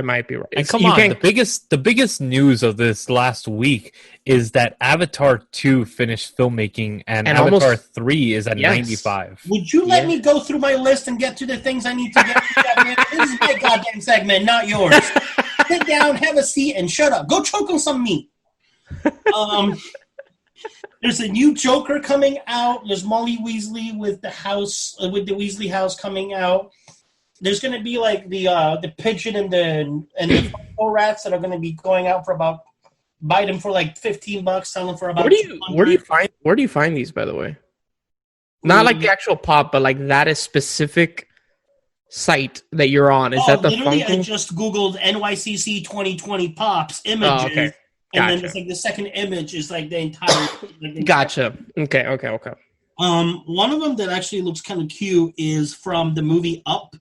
A: might be right.
B: And come on, the biggest news of this last week is that Avatar 2 finished filmmaking and Avatar 3 is at 95.
C: Would you let me go through my list and get to the things I need to get to? This is my goddamn segment, not yours. Sit down, have a seat, and shut up. Go choke on some meat. There's a new Joker coming out. There's Molly Weasley with the Weasley house coming out. There's going to be like the pigeon and the four rats that are going to be going out for about, buy them for like $15, sell them for about.
A: Where do you find these, by the way? Not like the actual pop, but like that is specific site that you're on. Is that the
C: literally?
A: Funko?
C: I just googled NYCC 2020 pops images.
A: Oh, okay.
C: And then it's like the second image is like the entire.
A: Gotcha. Okay.
C: One of them that actually looks kind of cute is from the movie Up,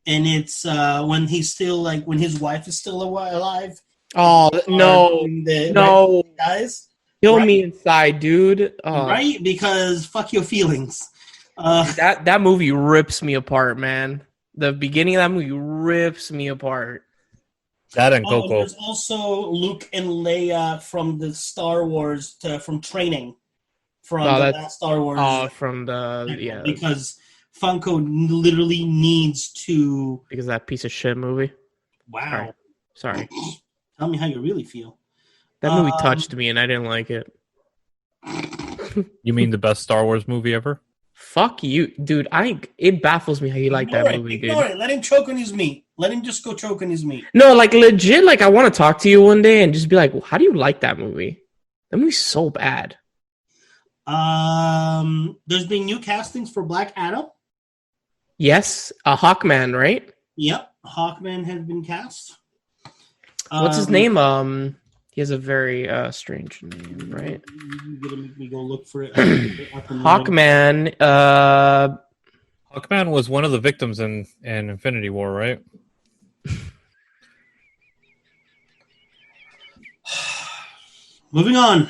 C: and it's when he's still when his wife is still alive.
A: Oh no!
C: Guys,
A: kill me inside, dude.
C: Right? Because fuck your feelings.
A: That movie rips me apart, man. The beginning of that movie rips me apart.
B: That and Coco.
C: There's also Luke and Leia from the Star Wars, from training. From that Star Wars.
A: Oh, from the
C: Because Funko literally needs to.
A: Because of that piece of shit movie.
C: Wow.
A: Sorry.
C: Tell me how you really feel.
A: That movie touched me, and I didn't like it.
B: You mean the best Star Wars movie ever?
A: Fuck you, dude. It baffles me how you like that movie, dude.
C: Ignore it. Let him choke on his meat. Let him just go choke on his meat.
A: No, like legit. Like I want to talk to you one day and just be like, well, "How do you like that movie? That movie's so bad."
C: There's been new castings for Black Adam.
A: Yes, a Hawkman, right?
C: Yep, Hawkman has been cast.
A: What's his name? He has a very strange name, right?
C: You're gonna make me go look for it.
A: Hawkman.
B: Hawkman was one of the victims in Infinity War, right?
C: Moving on.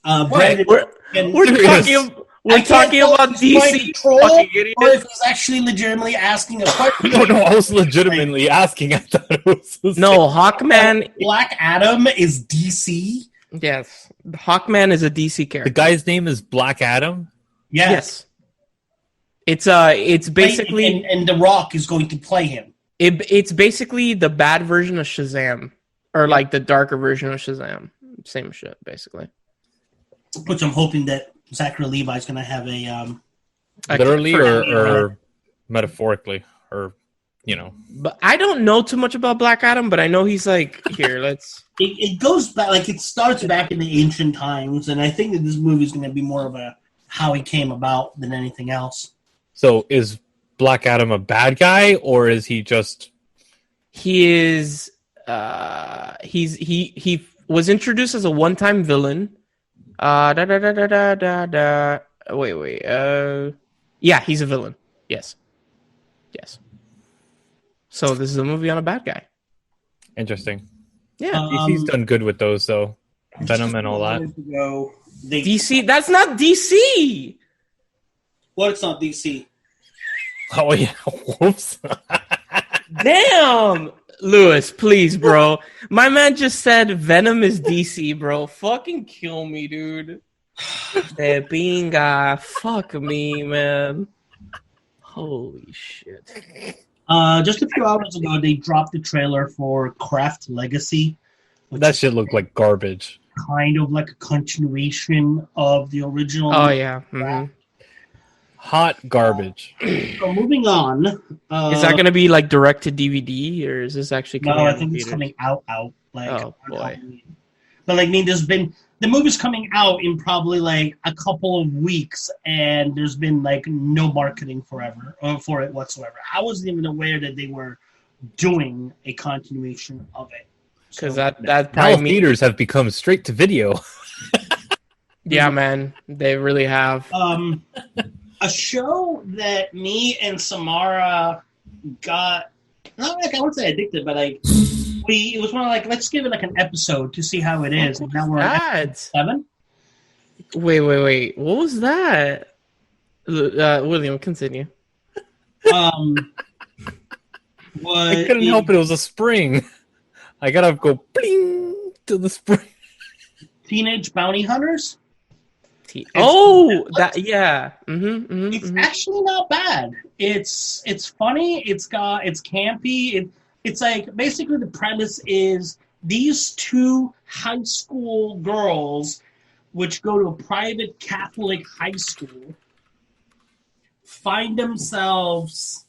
A: Wait,
C: Branden,
A: we're talking about DC. Fucking idiot.
C: or if he's actually legitimately asking a question.
B: No, I was legitimately asking. I thought it was
A: No, Hawkman.
C: Black Adam is DC.
A: Yes, Hawkman is a DC
B: The
A: character.
B: guy's name is Black Adam.
C: Yes.
A: It's basically
C: and The Rock is going to play him.
A: it's basically the bad version of Shazam, or like the darker version of Shazam. Same shit, basically.
C: Which I'm hoping that Zachary Levi's going to have a
B: Literally or metaphorically, or
A: But I don't know too much about Black Adam, but I know he's like here.
C: It goes back, like it starts back in the ancient times, and I think that this movie is going to be more of a how he came about than anything else.
B: So is Black Adam a bad guy, or is he just?
A: He is. He was introduced as a one-time villain. Wait. Yeah, he's a villain. Yes. So this is a movie on a bad guy.
B: Interesting.
A: Yeah.
B: DC's done good with those, though. Venom and all that.
A: DC. That's not DC.
C: Well, it's not DC.
B: Oh yeah. Whoops.
A: Damn. Lewis, please, bro. My man just said Venom is DC, bro. Fucking kill me, dude. That being fuck me, man. Holy shit.
C: Just a few hours ago, they dropped the trailer for Craft Legacy.
B: That shit looked like garbage.
C: Kind of like a continuation of the original.
A: Oh, yeah. Mm-hmm.
B: Hot garbage.
C: So moving on.
A: Is that going to be like direct to DVD, or is this actually coming
C: No,
A: out
C: I think it's
A: theaters?
C: coming out. Like,
A: Oh, boy.
C: But like, I mean, the movie's coming out in probably like a couple of weeks, and there's been like no marketing for it whatsoever. I wasn't even aware that they were doing a continuation of it.
A: Because
C: So,
A: that
B: Now
A: probably means...
B: theaters have become straight to video.
A: Yeah, man. They really have.
C: a show that me and Samara got, not like I would say addicted, but like it was one of like, let's give it like an episode to see how it is. And now we're on episode 7.
A: Wait. What was that? William, continue.
B: I couldn't help it. It was a spring. I gotta go bling to the spring.
C: Teenage Bounty Hunters.
A: Yeah.
C: It's actually not bad. It's funny. It's campy. It's like basically the premise is these two high school girls, which go to a private Catholic high school, find themselves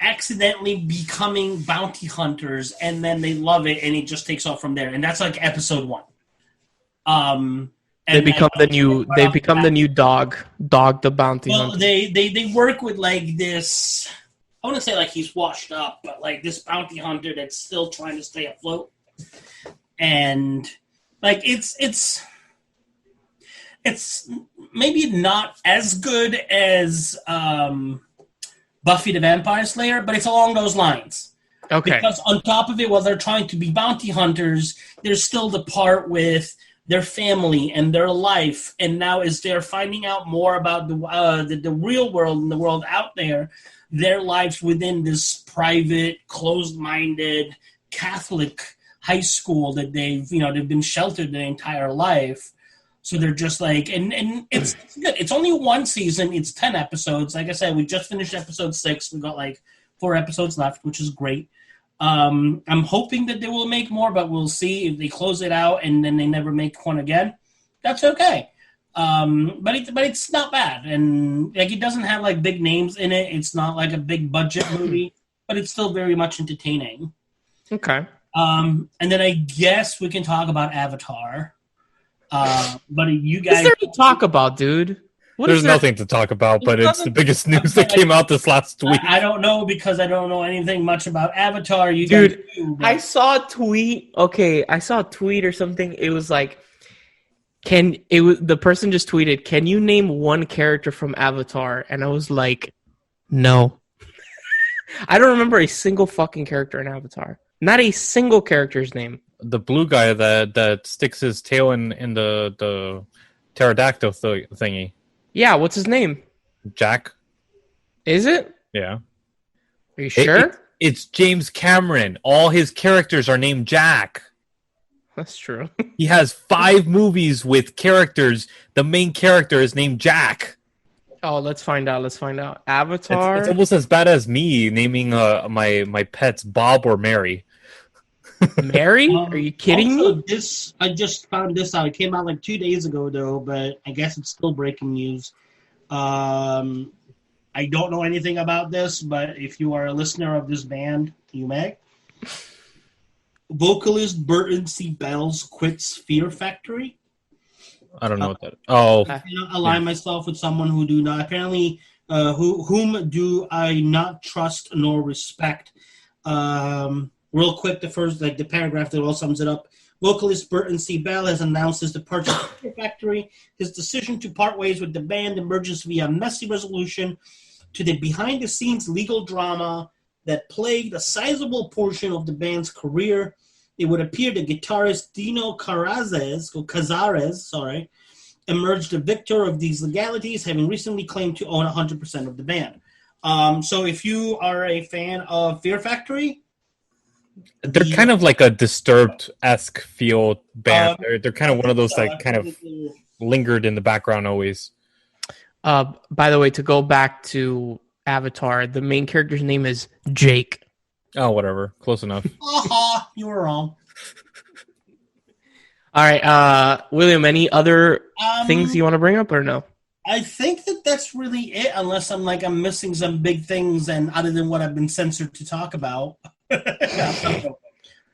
C: accidentally becoming bounty hunters, and then they love it, and it just takes off from there. And that's like episode 1.
A: They become the new dog the bounty
C: well,
A: hunter.
C: they work with like this. I want to say like he's washed up, but like this bounty hunter that's still trying to stay afloat, and like it's maybe not as good as Buffy the Vampire Slayer, but it's along those lines.
A: Okay.
C: Because on top of it, while they're trying to be bounty hunters, there's still the part with their family and their life, and now as they're finding out more about the real world and the world out there, their lives within this private, closed-minded Catholic high school that they've been sheltered their entire life. So they're just like, and it's good. It's only one season. It's 10 episodes. Like I said, we just finished episode 6. We've got like 4 episodes left, which is great. I'm hoping that they will make more, but we'll see. If they close it out and then they never make one again, that's okay. But it's not bad, and like it doesn't have like big names in it. It's not like a big budget movie, but it's still very much entertaining.
A: Okay.
C: And then I guess we can talk about Avatar. But you
A: What's
C: guys,
A: there to talk about, dude?
B: There's nothing to talk about, but it's the biggest news that came out this last week.
C: I don't know because I don't know anything much about Avatar. You
A: Dude,
C: guys do, but...
A: I saw a tweet. Okay, I saw a tweet or something. It was like, the person just tweeted, "Can you name one character from Avatar?" And I was like, no. I don't remember a single fucking character in Avatar. Not a single character's name.
B: The blue guy that sticks his tail in the pterodactyl thingy.
A: Yeah, what's his name?
B: Jack.
A: Is it?
B: Yeah.
A: Are you sure?
B: It's James Cameron. All his characters are named Jack.
A: That's true.
B: He has 5 movies with characters. The main character is named Jack.
A: Oh, let's find out. Avatar.
B: It's almost as bad as me naming my pets Bob or Mary.
A: Mary? Are you kidding me?
C: I just found this out. It came out like 2 days ago, though, but I guess it's still breaking news. I don't know anything about this, but if you are a listener of this band, you may. Vocalist Branden Lacau quits Fear Factory.
B: I don't know what that is. Oh.
C: I cannot align myself with someone who do not, apparently, whom do I not trust nor respect. Real quick, the paragraph that all sums it up. Vocalist Branden Lacau has announced his departure from Fear Factory. His decision to part ways with the band emerges via messy resolution to the behind-the-scenes legal drama that plagued a sizable portion of the band's career. It would appear the guitarist Dino Cazares, emerged the victor of these legalities, having recently claimed to own 100% of the band. So if you are a fan of Fear Factory...
B: They're kind of like a Disturbed-esque feel band. They're kind of one of those that kind of lingered in the background always.
A: By the way, to go back to Avatar, the main character's name is Jake.
B: Oh, whatever. Close enough.
C: You were wrong.
A: All right, William, any other things you want to bring up or no?
C: I think that's really it, unless I'm missing some big things, and other than what I've been censored to talk about. I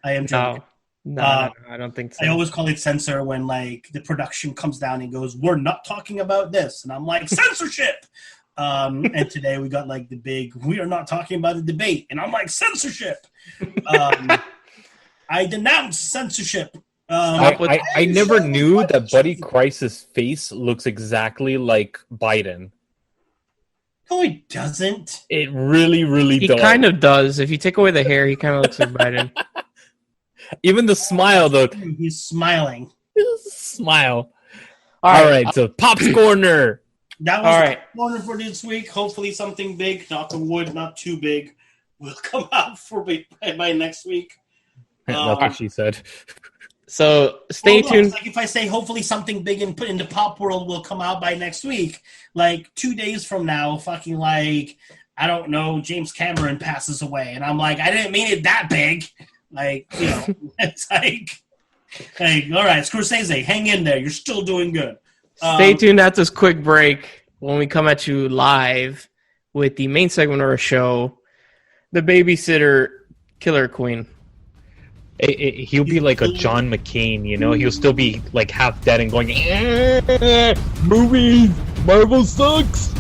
C: am joking.
A: No, I don't think so.
C: I always call it censor when the production comes down and goes, "We're not talking about this," and I'm like, censorship. And today we got the big, "We are not talking about the debate," and I'm like, censorship. I denounce censorship.
B: I never knew that Buddy Christ's face looks exactly like Biden.
C: No, he doesn't.
B: It really, really does.
A: He kind of does. If you take away the hair, he kind of looks like Biden.
B: Even the smile, though.
C: He's smiling.
B: Smile. All right, so Pop's Corner.
C: That was the corner for this week. Hopefully something big, knock on wood, not too big, will come out by next week.
B: That's what she said.
A: So stay tuned.
C: It's if I say hopefully something big and put in the pop world will come out by next week, 2 days from now, fucking I don't know, James Cameron passes away, and I'm like, I didn't mean it that big. It's hey, all right, Scorsese, hang in there. You're still doing good.
A: Stay tuned at this quick break when we come at you live with the main segment of our show, The Babysitter Killer Queen.
B: He'll be like a John McCain, He'll still be half dead and going, movies, Marvel sucks,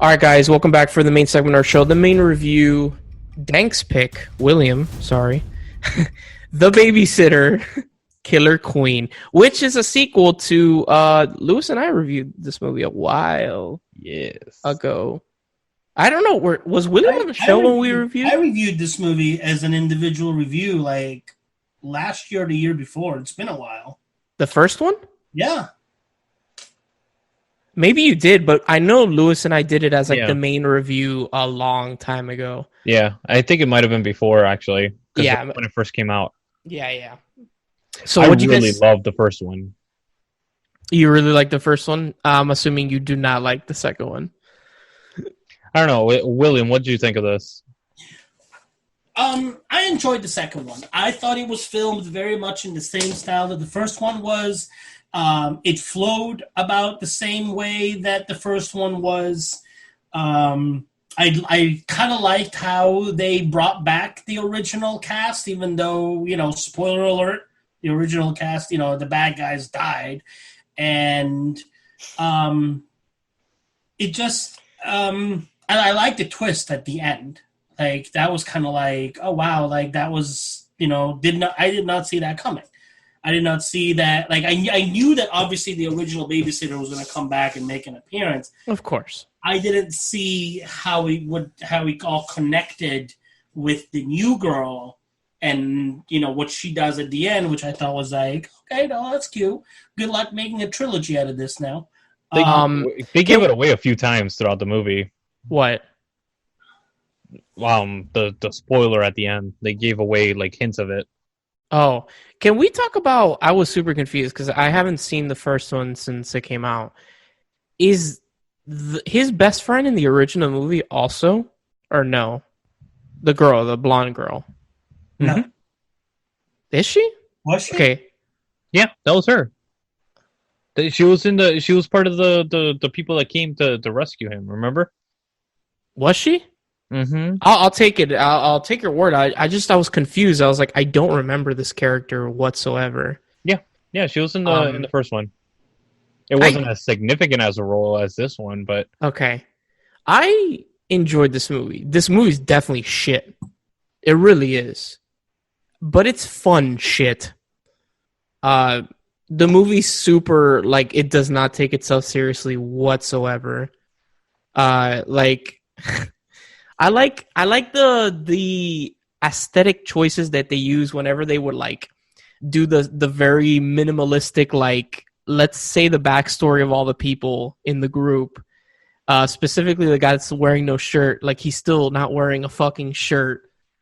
A: All right, guys, welcome back for the main segment of our show. The main review, Dank's pick, William, sorry, The Babysitter Killer Queen, which is a sequel to Lewis and I reviewed this movie a while ago. I don't know, was William on the show when we reviewed?
C: I reviewed this movie as an individual review last year or the year before. It's been a while.
A: The first one?
C: Yeah.
A: Maybe you did, but I know Lewis and I did it as the main review a long time ago.
B: Yeah, I think it might have been before, actually. Yeah. When it first came out.
A: Yeah. So
B: I really loved the first one.
A: You really like the first one? I'm assuming you do not like the second one.
B: I don't know. William, what did you think of this?
C: I enjoyed the second one. I thought it was filmed very much in the same style that the first one was. It flowed about the same way that the first one was. I kind of liked how they brought back the original cast, even though, spoiler alert, the original cast, the bad guys died. And it just, I like the twist at the end. Like, that was kind of like, oh, wow, like, that was, I did not see that coming. I did not see that. Like, I knew that obviously the original Babysitter was going to come back and make an appearance.
A: Of course. I
C: didn't see how he all connected with the new girl and, what she does at the end, which I thought was like, okay, no, that's cute. Good luck making a trilogy out of this now.
B: They gave it away a few times throughout the movie.
A: What?
B: The spoiler at the end. They gave away, like, hints of it.
A: Oh, can we talk about... I was super confused because I haven't seen the first one since it came out. Is his best friend in the original movie also? Or no? The girl, the blonde girl.
C: No.
A: Mm-hmm. Is she?
C: Was she?
A: Okay.
B: Yeah, that was her. She was part of the people that came to rescue him, remember?
A: Was she?
B: Mm-hmm.
A: I'll take it. I'll take your word. I was confused. I was like, I don't remember this character whatsoever.
B: Yeah, she was in the first one. It wasn't as significant as a role as this one, but
A: okay. I enjoyed this movie. This movie's definitely shit. It really is, but it's fun shit. The movie's super, like, it does not take itself seriously whatsoever. Like. I like the aesthetic choices that they use whenever they would, like, do the very minimalistic, like, let's say the backstory of all the people in the group. Specifically the guy that's wearing no shirt, like, he's still not wearing a fucking shirt,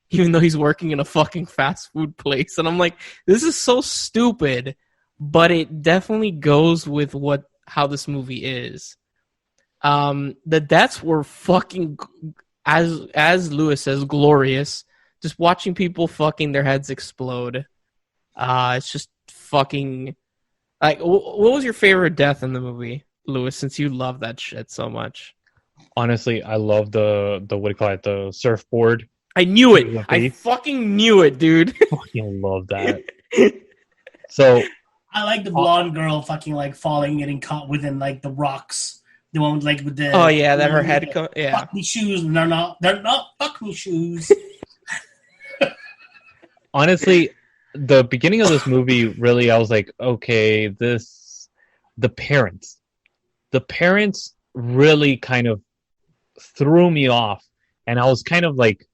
A: even though he's working in a fucking fast food place. And I'm like, this is so stupid, but it definitely goes with how this movie is. The deaths were fucking... As Lewis says, glorious. Just watching people fucking their heads explode. It's just fucking... Like, what was your favorite death in the movie, Lewis, since you love that shit so much?
B: Honestly, I love the what do you call it, the surfboard.
A: I knew it. I fucking knew it, dude.
B: I fucking love that. So...
C: I like the blonde girl fucking, like, falling, getting caught within, like, the rocks. The one with, like, with the...
A: Oh, yeah, that her head... Yeah.
C: Fuck me shoes, and they're not fuck me shoes.
B: Honestly, the beginning of this movie, really, I was like, okay, the parents really kind of threw me off, and I was kind of like,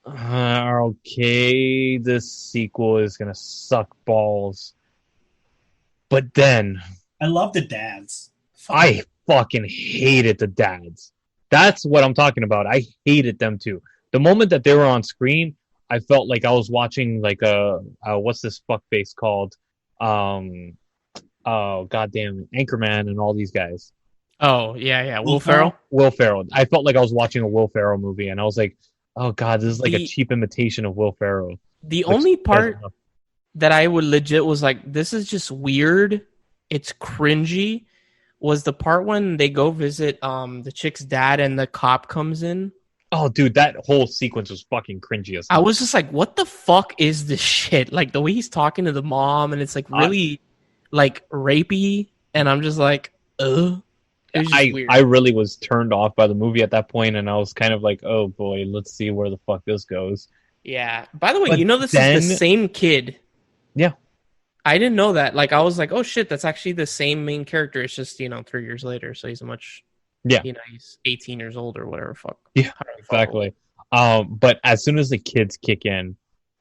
B: okay, this sequel is gonna suck balls. But then...
C: I love the dads.
B: I fucking hated the dads. That's what I'm talking about. I hated them too. The moment that they were on screen, I felt like I was watching, like, what's this fuckface called? Oh goddamn, Anchorman and all these guys.
A: Oh yeah, Will Ferrell.
B: Will Ferrell. I felt like I was watching a Will Ferrell movie, and I was like, oh god, this is like a cheap imitation of Will Ferrell.
A: The only part that I would legit was like, this is just weird. It's cringy. Was the part when they go visit the chick's dad and the cop comes in.
B: Oh, dude, that whole sequence was fucking cringy as hell.
A: I was just like, what the fuck is this shit? Like, the way he's talking to the mom, and it's, like, really, like, rapey, and I'm just like, ugh. It was just weird.
B: I really was turned off by the movie at that point, and I was kind of like, oh, boy, let's see where the fuck this goes.
A: Yeah. By the way, this is the same kid.
B: Yeah.
A: I didn't know that. Like, I was like, oh shit, that's actually the same main character. It's just, 3 years later. So he's he's 18 years old or whatever. Fuck.
B: Yeah, exactly. But as soon as the kids kick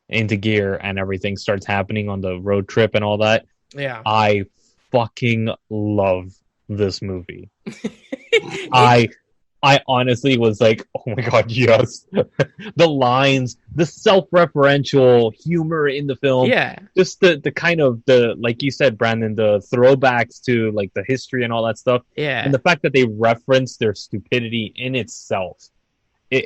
B: into gear and everything starts happening on the road trip and all that,
A: yeah,
B: I fucking love this movie. I honestly was like, oh my god, yes. The lines, the self-referential humor in the film.
A: Yeah.
B: Just the kind of, like you said, Brandon, the throwbacks to, like, the history and all that stuff.
A: Yeah.
B: And the fact that they reference their stupidity in itself.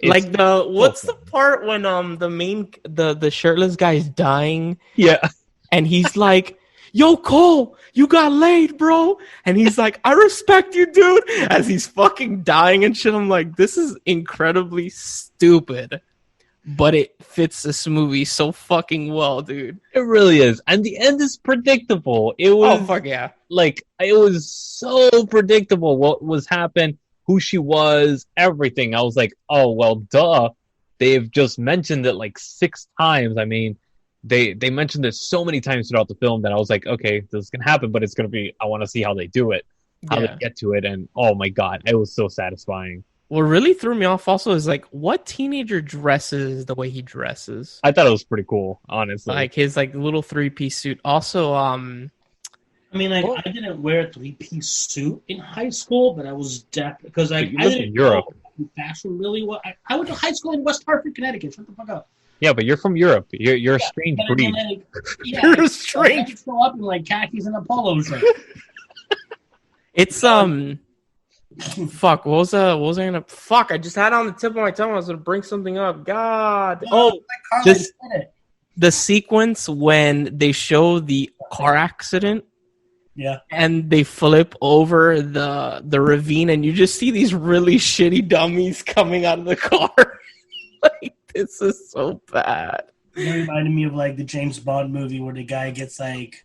A: Like what's the part when the shirtless guy is dying?
B: Yeah.
A: And he's like, yo, Cole, you got laid, bro. And he's like, I respect you, dude. As he's fucking dying and shit. I'm like, this is incredibly stupid. But it fits this movie so fucking well, dude.
B: It really is. And the end is predictable. It was,
A: oh, fuck yeah.
B: Like, it was so predictable what was happening, who she was, everything. I was like, oh, well, duh. They've just mentioned it like 6 times. I mean, they mentioned it so many times throughout the film that I was like, okay, this is going to happen, but it's going to be, I want to see how they do it, how they get to it. And oh my God, it was so satisfying.
A: What really threw me off also is like, what teenager dresses the way he dresses?
B: I thought it was pretty cool, honestly.
A: Like his like little 3-piece suit. Also,
C: I mean, like, I didn't wear a 3-piece suit in high school, but I was definitely because I
B: lived in Europe.
C: Fashion really well. I went to high school in West Hartford, Connecticut. Shut the fuck up.
B: Yeah, but you're from Europe. You're a strange breed.
C: I mean, like,
A: You're a strange.
C: I show up in like khakis and a polo shirt.
A: It's fuck. What was I gonna? Fuck! I just had it on the tip of my tongue. I was gonna bring something up. God. The sequence when they show the car accident.
C: Yeah.
A: And they flip over the ravine, and you just see these really shitty dummies coming out of the car. Like, this is so bad.
C: It reminded me of like the James Bond movie where the guy gets like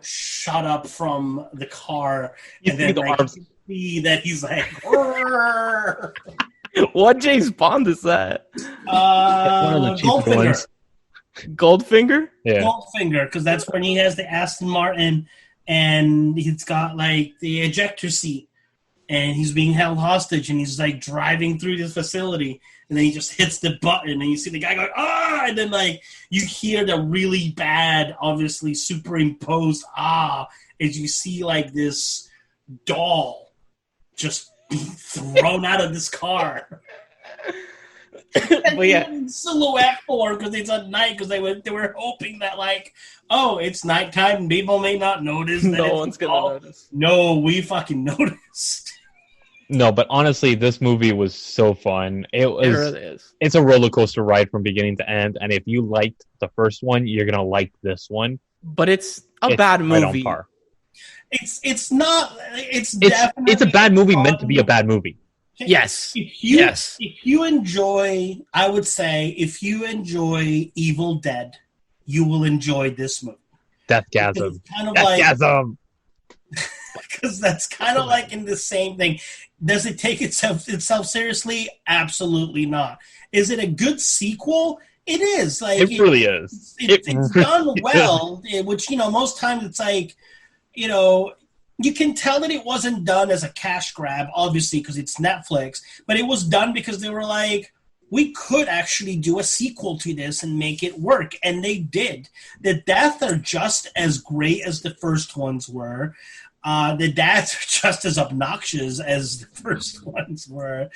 C: shot up from the car, and then like you see that he's like,
A: what James Bond is that?
C: Goldfinger.
A: Goldfinger?
B: Yeah.
C: Goldfinger, because that's when he has the Aston Martin. And he's got like the ejector seat, and he's being held hostage, and he's like driving through this facility, and then he just hits the button, and you see the guy going, ah, and then like you hear the really bad, obviously superimposed as you see like this doll just be thrown out of this car.
A: But yeah,
C: silhouette form because it's at night because they were hoping that like, oh, it's nighttime and people may not notice. That
A: no one's gonna notice.
C: No, we fucking noticed.
B: No, but honestly, this movie was so fun. It
A: really is.
B: It's a roller coaster ride from beginning to end, and if you liked the first one, you're gonna like this one.
A: But it's bad movie.
B: Right on par.
C: It's not. It's
B: a bad movie meant to be a bad movie.
A: Yes.
C: If you enjoy, I would say, if you enjoy Evil Dead, you will enjoy this movie.
B: Deathgasm.
C: Deathgasm. Because that's kind of like in the same thing. Does it take itself seriously? Absolutely not. Is it a good sequel? It is. Like
B: it really is.
C: It's done well, which most times it's like, you can tell that it wasn't done as a cash grab, obviously, because it's Netflix, but it was done because they were like, we could actually do a sequel to this and make it work, and they did. The deaths are just as great as the first ones were. The dads are just as obnoxious as the first ones were.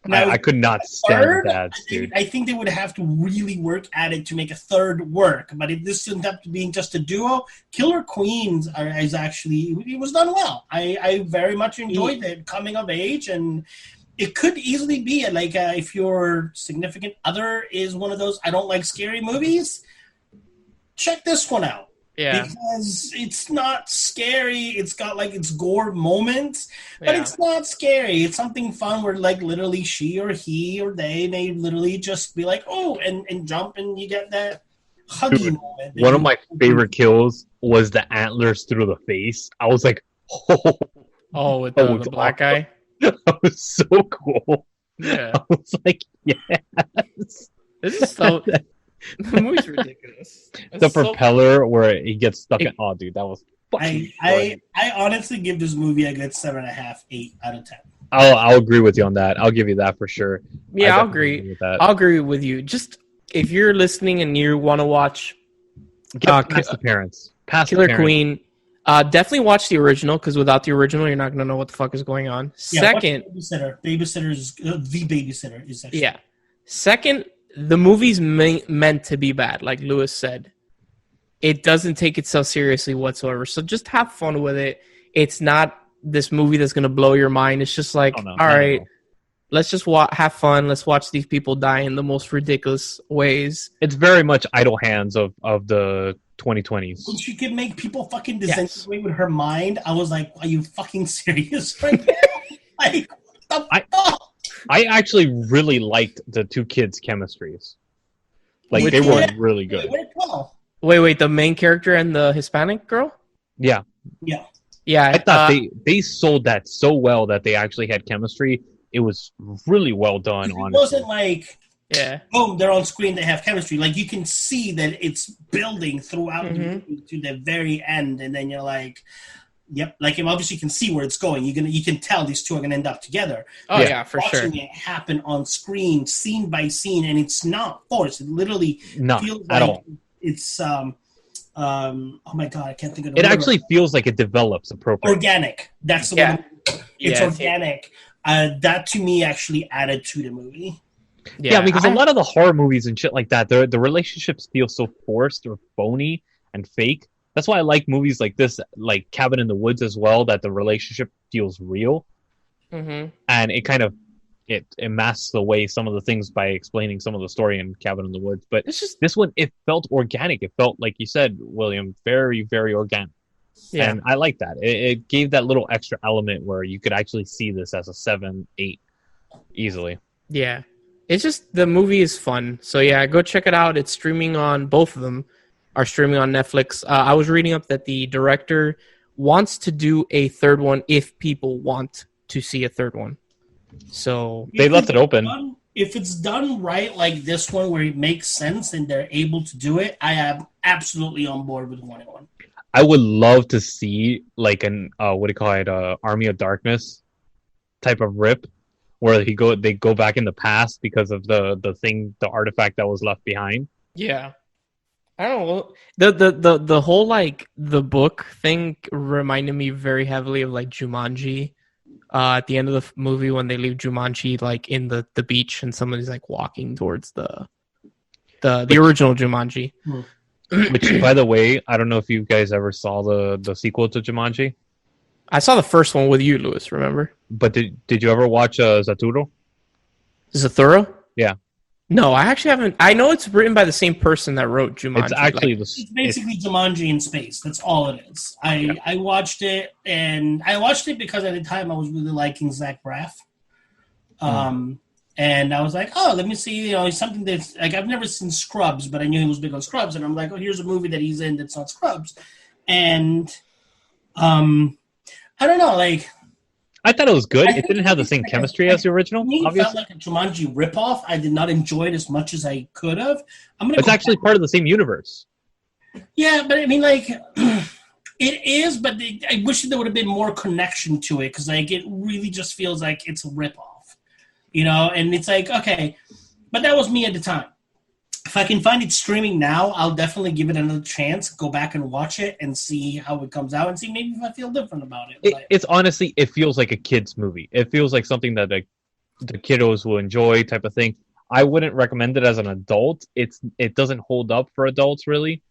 C: Now,
B: I could not stand dads, dude.
C: I think they would have to really work at it to make a third work. But if this ended up being just a duo, Killer Queens is actually, it was done well. I very much enjoyed it coming of age, and it could easily be like if your significant other is one of those, I don't like scary movies, check this one out.
A: Yeah.
C: Because it's not scary. It's got like its gore moments, but it's not scary. It's something fun where like literally she or he or they may literally just be like, oh, and jump, and you get that huggy moment.
B: One of my favorite kills was the antlers through the face. I was like,
A: oh, with the black guy?
B: That was so cool.
A: Yeah.
B: I was like, yes.
A: This is so... The movie's ridiculous.
B: The propeller where he gets stuck in. Oh, dude, that was fucking
C: I honestly give this movie a good 7.5, 8 out of 10.
B: I'll agree with you on that. I'll give you that for sure.
A: Yeah, I'll agree. With that. I'll agree with you. Just if you're listening and you want to watch
B: past the parents.
A: Killer Queen, definitely watch the original, because without the original, you're not going to know what the fuck is going on.
C: Yeah,
A: Second,
C: Babysitter is the Babysitter is actually.
A: Yeah. Second, the movie's meant to be bad, like Lewis said. It doesn't take itself seriously whatsoever. So just have fun with it. It's not this movie that's going to blow your mind. It's just like, all right, let's just have fun. Let's watch these people die in the most ridiculous ways.
B: It's very much idle hands of the 2020s.
C: When she could make people fucking disintegrate with her mind, I was like, are you fucking serious right now? Like, what the fuck?
B: I actually really liked the two kids' chemistries. Like, they were really good.
A: Wait, the main character and the Hispanic girl?
B: Yeah.
A: I
B: thought they sold that so well that they actually had chemistry. It was really well done, honestly.
C: It wasn't like, boom, they're on screen, they have chemistry. Like, you can see that it's building throughout the movie to the very end, and then you're like, yep, like you obviously can see where it's going. You can tell these two are gonna end up together.
A: Oh yeah, for sure.
C: Watching it happen on screen, scene by scene, and it's not forced. It literally feels
B: at
C: like
B: all.
C: It's oh my god, I can't think of
B: it. Actually feels like it develops appropriately.
C: Organic. That's the one. It's organic. That to me actually added to the movie.
B: Yeah, because a lot of the horror movies and shit like that, the relationships feel so forced or phony and fake. That's why I like movies like this, like Cabin in the Woods as well, that the relationship feels real. And it kind of it masks away some of the things by explaining some of the story in Cabin in the Woods. But it's just this one, it felt organic. It felt, like you said, William, very, very organic. Yeah. And I like that. It gave that little extra element where you could actually see this as a 7, 8 easily.
A: Yeah. It's just, the movie is fun. So yeah, go check it out. It's streaming on, both of them are streaming on Netflix. I was reading up that the director wants to do a third one if people want to see a third one. So
B: they left it open.
C: If it's done right, like this one, where it makes sense and they're able to do it, I am absolutely on board with one.
B: I would love to see like an Army of Darkness type of rip, where they go back in the past because of the artifact that was left behind.
A: Yeah. I don't know. The whole like the book thing reminded me very heavily of like Jumanji. At the end of the movie when they leave Jumanji like in the beach and somebody's like walking towards the original Jumanji.
B: Which, by the way, I don't know if you guys ever saw the sequel to Jumanji.
A: I saw the first one with you, Louis, remember?
B: But did you ever watch Zathura?
A: Zathura?
B: Yeah.
A: No, I actually haven't. I know it's written by the same person that wrote Jumanji.
B: It's actually
C: it's basically Jumanji in space. That's all it is. I watched it, and I watched it because at the time I was really liking Zach Braff. And I was like, oh, let me see, something that's like, I've never seen Scrubs, but I knew he was big on Scrubs, and I'm like, oh, here's a movie that he's in that's not Scrubs. And I don't know, like,
B: I thought it was good. It didn't have the same chemistry as the original.
C: It felt like a Jumanji ripoff. I did not enjoy it as much as I could have.
B: It's actually part of the same universe.
C: Yeah, but I mean, like, it is, but I wish there would have been more connection to it, because, like, it really just feels like it's a ripoff, And it's like, okay, but that was me at the time. If I can find it streaming now, I'll definitely give it another chance, go back and watch it and see how it comes out and see maybe if I feel different about it.
B: It's honestly, it feels like a kid's movie. It feels like something that the kiddos will enjoy type of thing. I wouldn't recommend it as an adult. It doesn't hold up for adults, really.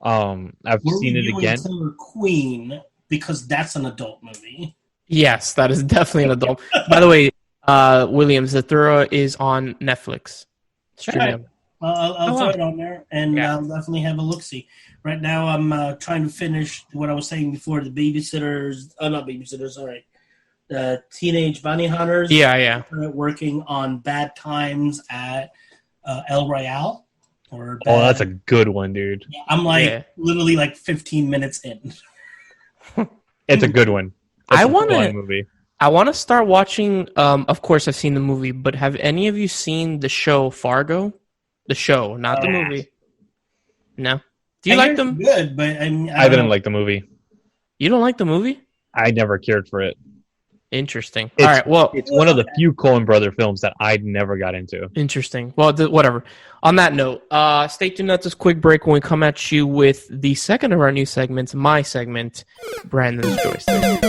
B: I've seen it again.
C: Killer Queen, because that's an adult movie.
A: Yes, that is definitely an adult. By the way, William, Zathura is on Netflix. Streaming.
C: I'll throw it on there, and I'll definitely have a look-see. Right now, I'm trying to finish what I was saying before, the the Teenage Bounty Hunters.
A: Yeah.
C: Working on Bad Times at El Royale.
B: That's a good one, dude.
C: Yeah, I'm literally like 15 minutes in.
B: It's a good one.
A: I want to start watching, of course I've seen the movie, but have any of you seen the show Fargo? The show, not the movie. No. Do you like them?
C: Good, but
B: I didn't like the movie.
A: You don't like the movie?
B: I never cared for it.
A: Interesting. All right. Well,
B: it's one of the few Coen brother films that I never got into.
A: Interesting. Well, whatever. On that note, stay tuned at this quick break when we come at you with the second of our new segments, my segment, Brandon's Joystick.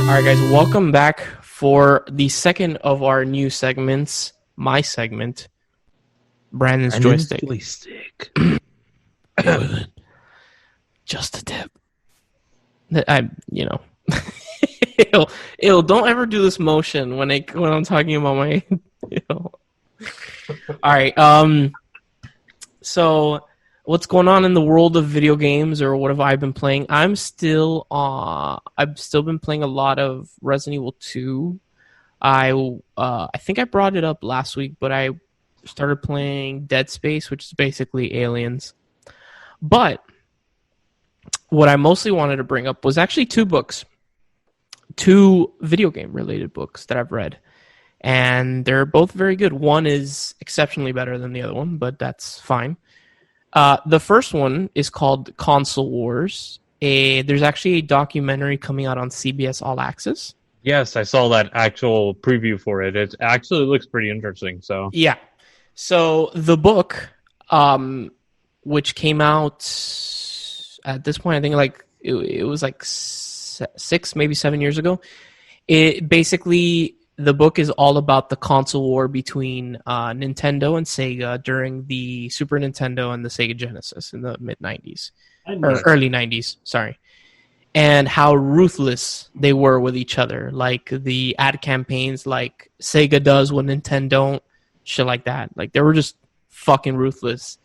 A: All right, guys, welcome back for the second of our new segments, my segment, Brandon's Joystick. Just a tip. Don't ever do this motion when I'm talking about my, All right. So what's going on in the world of video games, or what have I been playing? I've still been playing a lot of Resident Evil 2. I think I brought it up last week, but I started playing Dead Space, which is basically Aliens. But what I mostly wanted to bring up was actually two video game related books that I've read. And they're both very good. One is exceptionally better than the other one, but that's fine. The first one is called Console Wars. There's actually a documentary coming out on CBS All Access.
B: Yes, I saw that actual preview for it. It actually looks pretty interesting. So
A: yeah. So the book, which came out at this point, I think like it was like 6, maybe 7 years ago. It basically, the book is all about the console war between Nintendo and Sega during the Super Nintendo and the Sega Genesis in the mid-90s. Or early 90s, sorry. And how ruthless they were with each other. Like the ad campaigns like Sega does when Nintendo don't, shit like that. Like they were just fucking ruthless.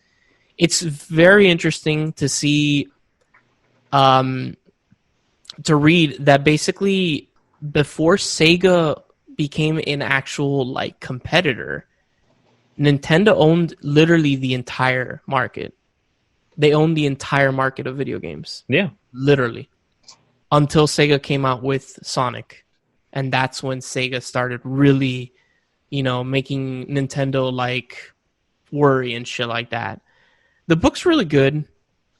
A: It's very interesting to see, to read that basically before Sega became an actual like competitor, Nintendo owned literally the entire market. They owned the entire market of video games.
B: Yeah.
A: Literally. Until Sega came out with Sonic. And that's when Sega started really, making Nintendo like worry and shit like that. The book's really good.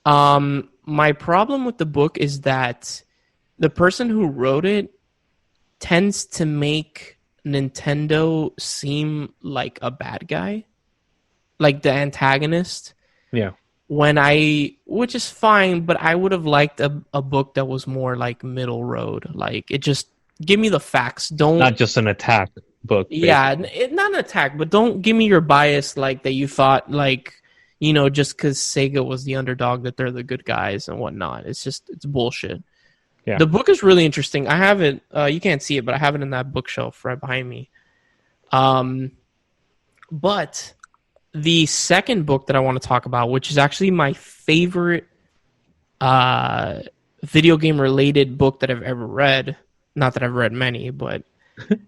A: My problem with the book is that the person who wrote it tends to make Nintendo seem like a bad guy, like the antagonist.
B: Yeah.
A: Which is fine, but I would have liked a book that was more like middle road. Like it just give me the facts. Don't
B: not just an attack book. Basically.
A: Yeah, not an attack, but don't give me your bias like that. You thought like just because Sega was the underdog that they're the good guys and whatnot. It's bullshit.
B: Yeah.
A: The book is really interesting. I have it. You can't see it, but I have it in that bookshelf right behind me. But the second book that I want to talk about, which is actually my favorite video game related book that I've ever read. Not that I've read many, but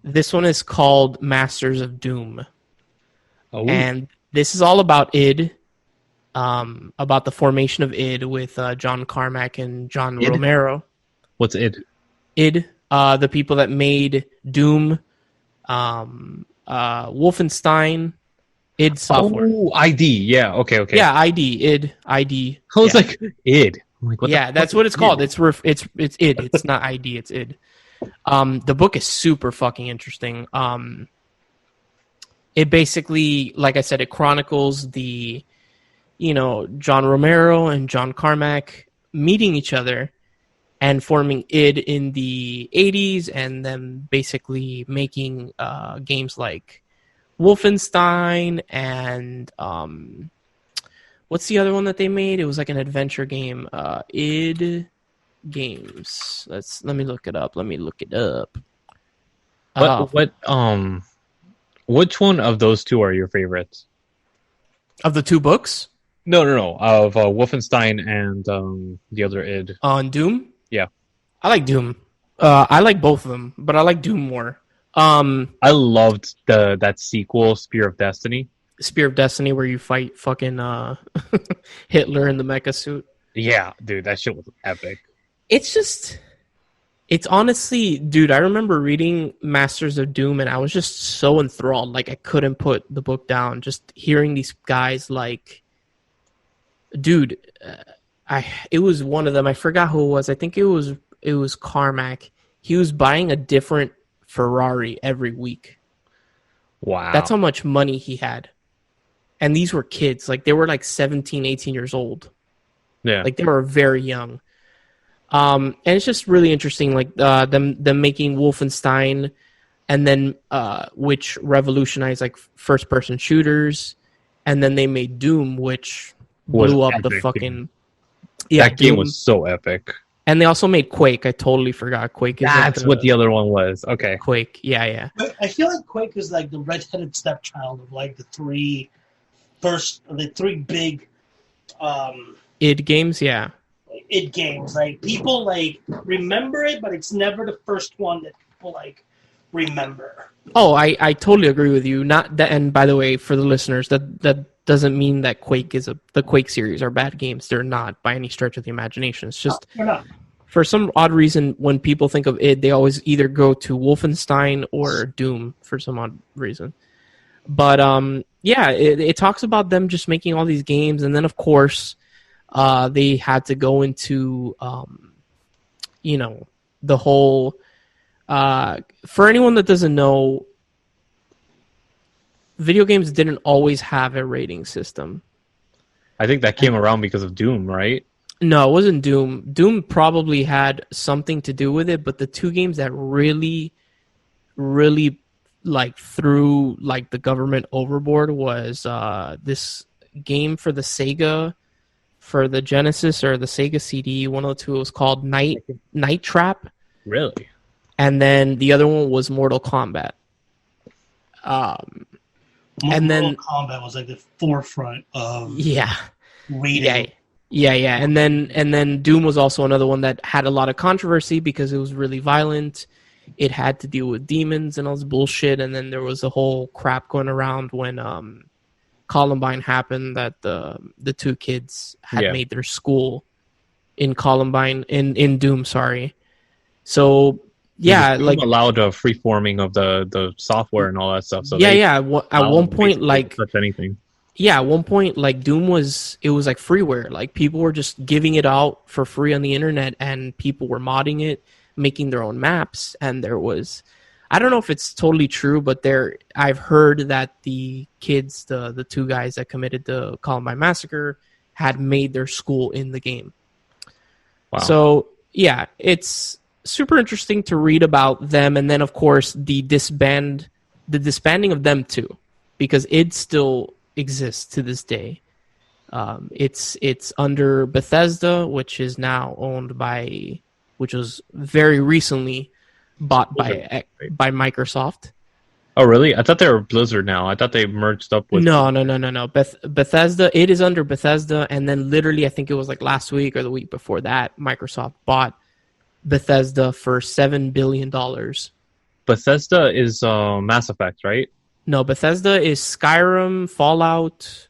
A: this one is called Masters of Doom.
B: Oh.
A: And this is all about id. About the formation of id with John Carmack and John Romero.
B: What's id?
A: id, the people that made Doom, Wolfenstein, id Software.
B: Oh, ID. Yeah. Okay.
A: Yeah, id.
B: I was like, id. I'm like, what
A: that's what it's called. It's id. It's not ID. It's id. The book is super fucking interesting. It basically, like I said, it chronicles the, John Romero and John Carmack meeting each other and forming id in the 80s, and then basically making games like Wolfenstein and what's the other one that they made? It was like an adventure game. Id Games. Let me look it up.
B: Which one of those two are your favorites?
A: Of the two books?
B: No. Of Wolfenstein and the other id.
A: On Doom?
B: Yeah.
A: I like Doom. I like both of them, but I like Doom more.
B: I loved that sequel, Spear of Destiny.
A: Spear of Destiny, where you fight fucking Hitler in the mecha suit.
B: Yeah, dude, that shit was epic.
A: It's honestly, dude, I remember reading Masters of Doom and I was just so enthralled. Like, I couldn't put the book down. Just hearing these guys, like, dude, it was one of them. I forgot who it was. I think it was Carmack. He was buying a different Ferrari every week.
B: Wow.
A: That's how much money he had. And these were kids. Like, they were like 17, 18 years old.
B: Yeah.
A: Like, they were very young. And it's just really interesting, like them making Wolfenstein, and then which revolutionized like first person shooters, and then they made Doom, which blew up the fucking.
B: Yeah, that game was so epic.
A: And they also made Quake. I totally forgot Quake.
B: That's what the other one was. Okay.
A: Quake. Yeah.
C: But I feel like Quake is like the redheaded stepchild of like the three big
A: id games. Yeah.
C: Id games. Like people like remember it, but it's never the first one that people like remember.
A: Oh, I totally agree with you. Not that, and by the way, for the listeners, that doesn't mean that the Quake series are bad games. They're not by any stretch of the imagination. It's just for some odd reason when people think of id, they always either go to Wolfenstein or Doom for some odd reason. But it talks about them just making all these games, and then of course they had to go into the whole. For anyone that doesn't know, video games didn't always have a rating system.
B: I think that came around because of Doom, right?
A: No, it wasn't Doom. Doom probably had something to do with it, but the two games that really, really like threw like the government overboard was this game for the Sega, for the Genesis or the Sega CD. One of the two was called Night Trap.
B: Really?
A: And then the other one was Mortal Kombat.
C: Mortal Kombat was like the forefront of rating.
A: Yeah. And then Doom was also another one that had a lot of controversy because it was really violent. It had to deal with demons and all this bullshit. And then there was a whole crap going around when Columbine happened, that the two kids had made their school in Columbine in Doom. Sorry. So. Yeah,
B: like allowed a free forming of the software and all that stuff. So
A: at one point, like
B: touch anything.
A: Yeah, at one point, like Doom was like freeware. Like people were just giving it out for free on the internet, and people were modding it, making their own maps. And there was, I don't know if it's totally true, but I've heard that the kids, the two guys that committed the Columbine massacre, had made their school in the game. Wow. So yeah, it's super interesting to read about them, and then of course the disbanding of them too, because it still exists to this day. It's under Bethesda, which is now owned which was very recently bought by Microsoft.
B: Oh really? I thought they were Blizzard now. I thought they merged up with...
A: No. Bethesda, it is under Bethesda, and then literally I think it was like last week or the week before that, Microsoft bought Bethesda for $7 billion.
B: Bethesda is Mass Effect, right?
A: No, Bethesda is Skyrim, Fallout.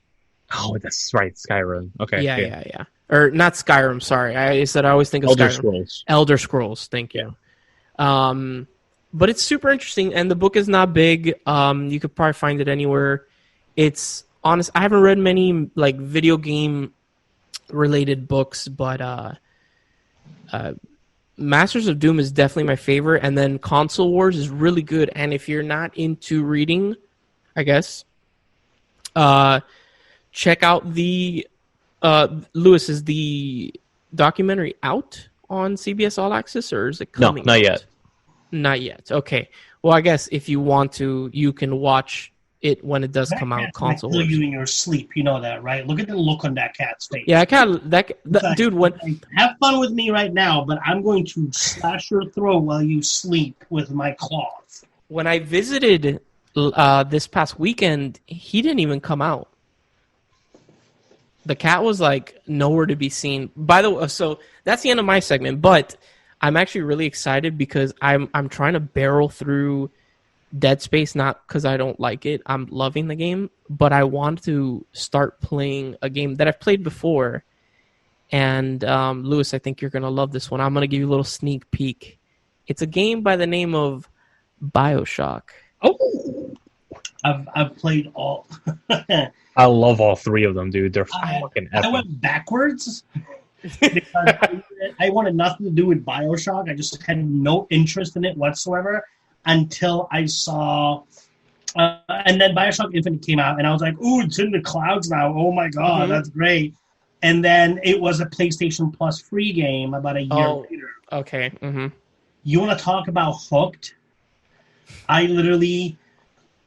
B: Oh, that's right, Skyrim. Okay.
A: Yeah. Or not Skyrim, sorry. I always think of
B: Elder
A: Skyrim.
B: Scrolls.
A: Elder Scrolls, thank you. But it's super interesting, and the book is not big. You could probably find it anywhere. It's honest. I haven't read many like video game related books, but Masters of Doom is definitely my favorite, and then Console Wars is really good. And if you're not into reading, I guess, check out the Lewis, is the documentary out on CBS All Access, or is it coming?
B: No, not yet.
A: Not yet. Okay. Well, I guess if you want to, you can watch it when it does come out. Console Wars.
C: You in your sleep, you know that, right? Look at the look on that cat's face.
A: Yeah, dude. When
C: have fun with me right now, but I'm going to slash your throat while you sleep with my claws.
A: When I visited this past weekend, he didn't even come out. The cat was like nowhere to be seen. By the way, so that's the end of my segment. But I'm actually really excited because I'm trying to barrel through Dead Space, not because I don't like it. I'm loving the game, but I want to start playing a game that I've played before. And Lewis, I think you're going to love this one. I'm going to give you a little sneak peek. It's a game by the name of BioShock.
C: Oh, I've played all.
B: I love all three of them, dude. They're fucking epic.
C: I went backwards because I wanted nothing to do with BioShock. I just had no interest in it whatsoever until I saw, and then BioShock Infinite came out, and I was like, "Ooh, it's in the clouds now! Oh my god, that's great!" And then it was a PlayStation Plus free game about a year later.
A: Okay. Mm-hmm.
C: You want to talk about hooked? I literally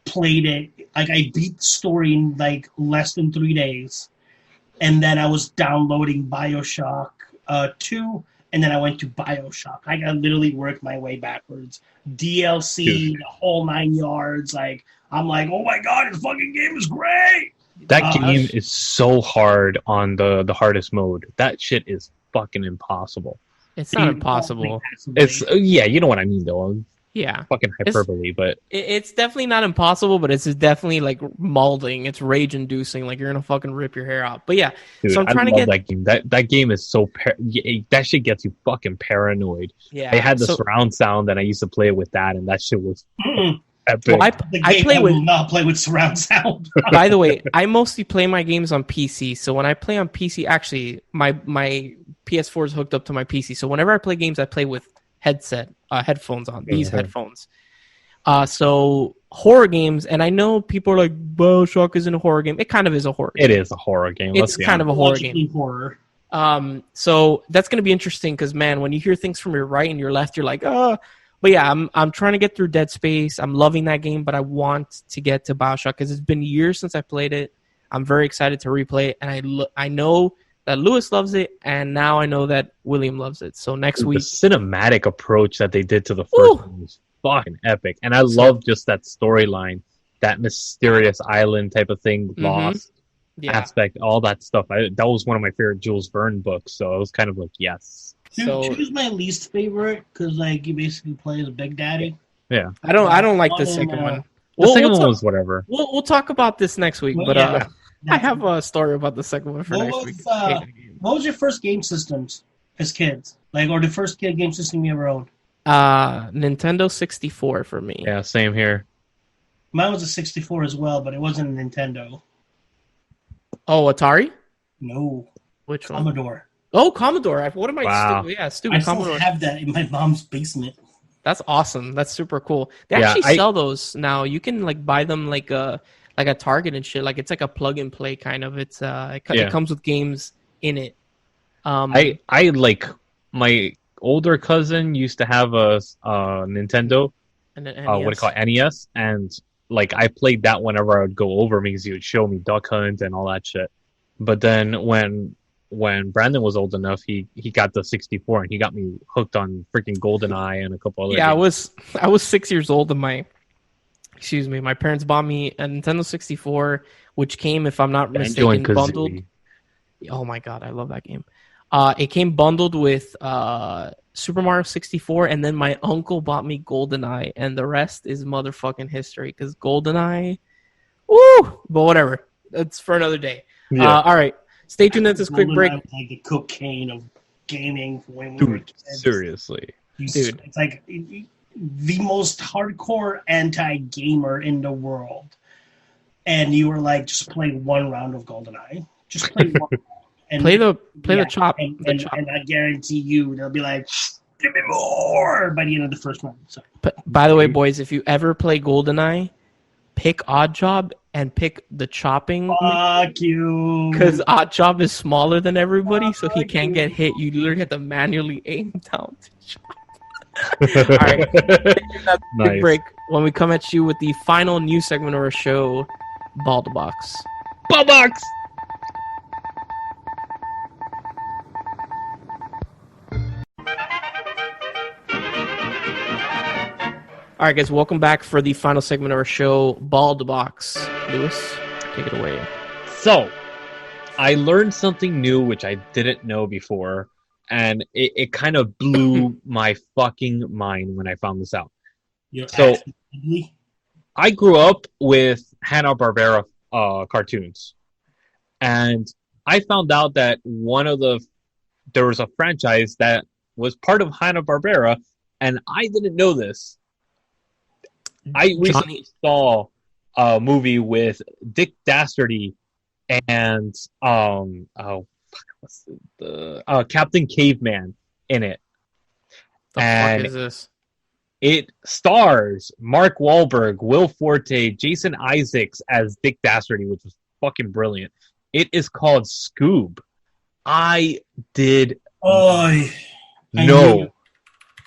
C: played it. Like, I beat the story in like less than 3 days, and then I was downloading BioShock 2 and then I went to BioShock. I literally worked my way backwards. DLC, the whole 9 yards. Like, I'm like, oh my god, this fucking game is great.
B: That game is so hard on the hardest mode. That shit is fucking impossible.
A: It's not impossible.
B: It's you know what I mean though.
A: Yeah,
B: fucking hyperbole, but
A: it's definitely not impossible. But it's definitely like mauling. It's rage inducing. Like you're gonna fucking rip your hair out. But yeah,
B: dude,
A: so I'm trying to get
B: that game. That game is so that shit gets you fucking paranoid.
A: Yeah,
B: I had the surround sound, and I used to play it with that, and that shit was epic.
A: Well, I play with
C: not play with surround sound.
A: By the way, I mostly play my games on PC. So when I play on PC, actually, my PS4 is hooked up to my PC. So whenever I play games, I play with headphones on, these headphones. So horror games, and I know people are like, BioShock isn't a horror game. It kind of is a horror game.
B: It is a horror game.
A: It's kind of a horror game.
C: Horror.
A: So that's going to be interesting because, man, when you hear things from your right and your left, you're like, oh. But yeah, I'm trying to get through Dead Space. I'm loving that game, but I want to get to BioShock because it's been years since I played it. I'm very excited to replay it, and I know that Lewis loves it, and now I know that William loves it. So next week,
B: the cinematic approach that they did to the first one was fucking epic, and I love just that storyline, that mysterious island type of thing, lost aspect, all that stuff. That was one of my favorite Jules Verne books, so I was kind of like, yes.
C: Choose my least favorite because like you basically play as a Big Daddy.
B: Yeah,
A: I don't like the second one.
B: The second one was whatever.
A: We'll talk about this next week, but I have a story about the second one for next week.
C: What was your first game systems as kids? Like, or the first game system you ever owned?
A: Nintendo 64 for me.
B: Yeah, same here.
C: Mine was a 64 as well, but it wasn't a Nintendo.
A: Oh, Atari?
C: No.
A: Which one?
C: Commodore.
A: Oh, Commodore. What am I?
B: Wow.
A: Stupid
C: I
A: Commodore.
C: still have that in my mom's basement.
A: That's awesome. That's super cool. They actually sell those now. You can like buy them like a Target and shit. Like it's like a plug and play kind of. It's it comes with games in it.
B: I like my older cousin used to have a Nintendo.
A: And an
B: what do you call it? NES, and like I played that whenever I would go over because he would show me Duck Hunt and all that shit. But then when Brandon was old enough, he got the 64 and he got me hooked on freaking GoldenEye and a couple other games.
A: I was 6 years old and my parents bought me a Nintendo 64, which came, if I'm not mistaken, bundled. Oh my god, I love that game. It came bundled with Super Mario 64, and then my uncle bought me GoldenEye, and the rest is motherfucking history because GoldenEye, woo! But whatever, that's for another day.
B: Yeah.
A: All right. Stay tuned at this quick break.
C: Like the cocaine of gaming when we were kids.
B: Seriously.
A: Dude.
C: It's like the most hardcore anti-gamer in the world. And you were like, just play one round of GoldenEye. Just play one round. And
A: play the chop.
C: And I guarantee you, they'll be like, give me more by the end of the first round. So.
A: But by the way, boys, if you ever play GoldenEye, pick Odd Job and pick the chopping.
C: Fuck you.
A: Because Odd Job is smaller than everybody, so he can't get hit. You literally have to manually aim down to chop. All right. Nice. Break. When we come at you with the final news segment of our show, Ball the Box.
B: Ball Box!
A: All right, guys, welcome back for the final segment of our show, Ball the Box. Lewis, take it away.
B: So, I learned something new which I didn't know before, and it kind of blew my fucking mind when I found this out. So, I grew up with Hanna-Barbera cartoons, and I found out that there was a franchise that was part of Hanna-Barbera, and I didn't know this. I recently saw a movie with Dick Dastardly and Captain Caveman in it.
A: The fuck is this?
B: It stars Mark Wahlberg, Will Forte, Jason Isaacs as Dick Dastardly, which was fucking brilliant. It is called Scoob. I did know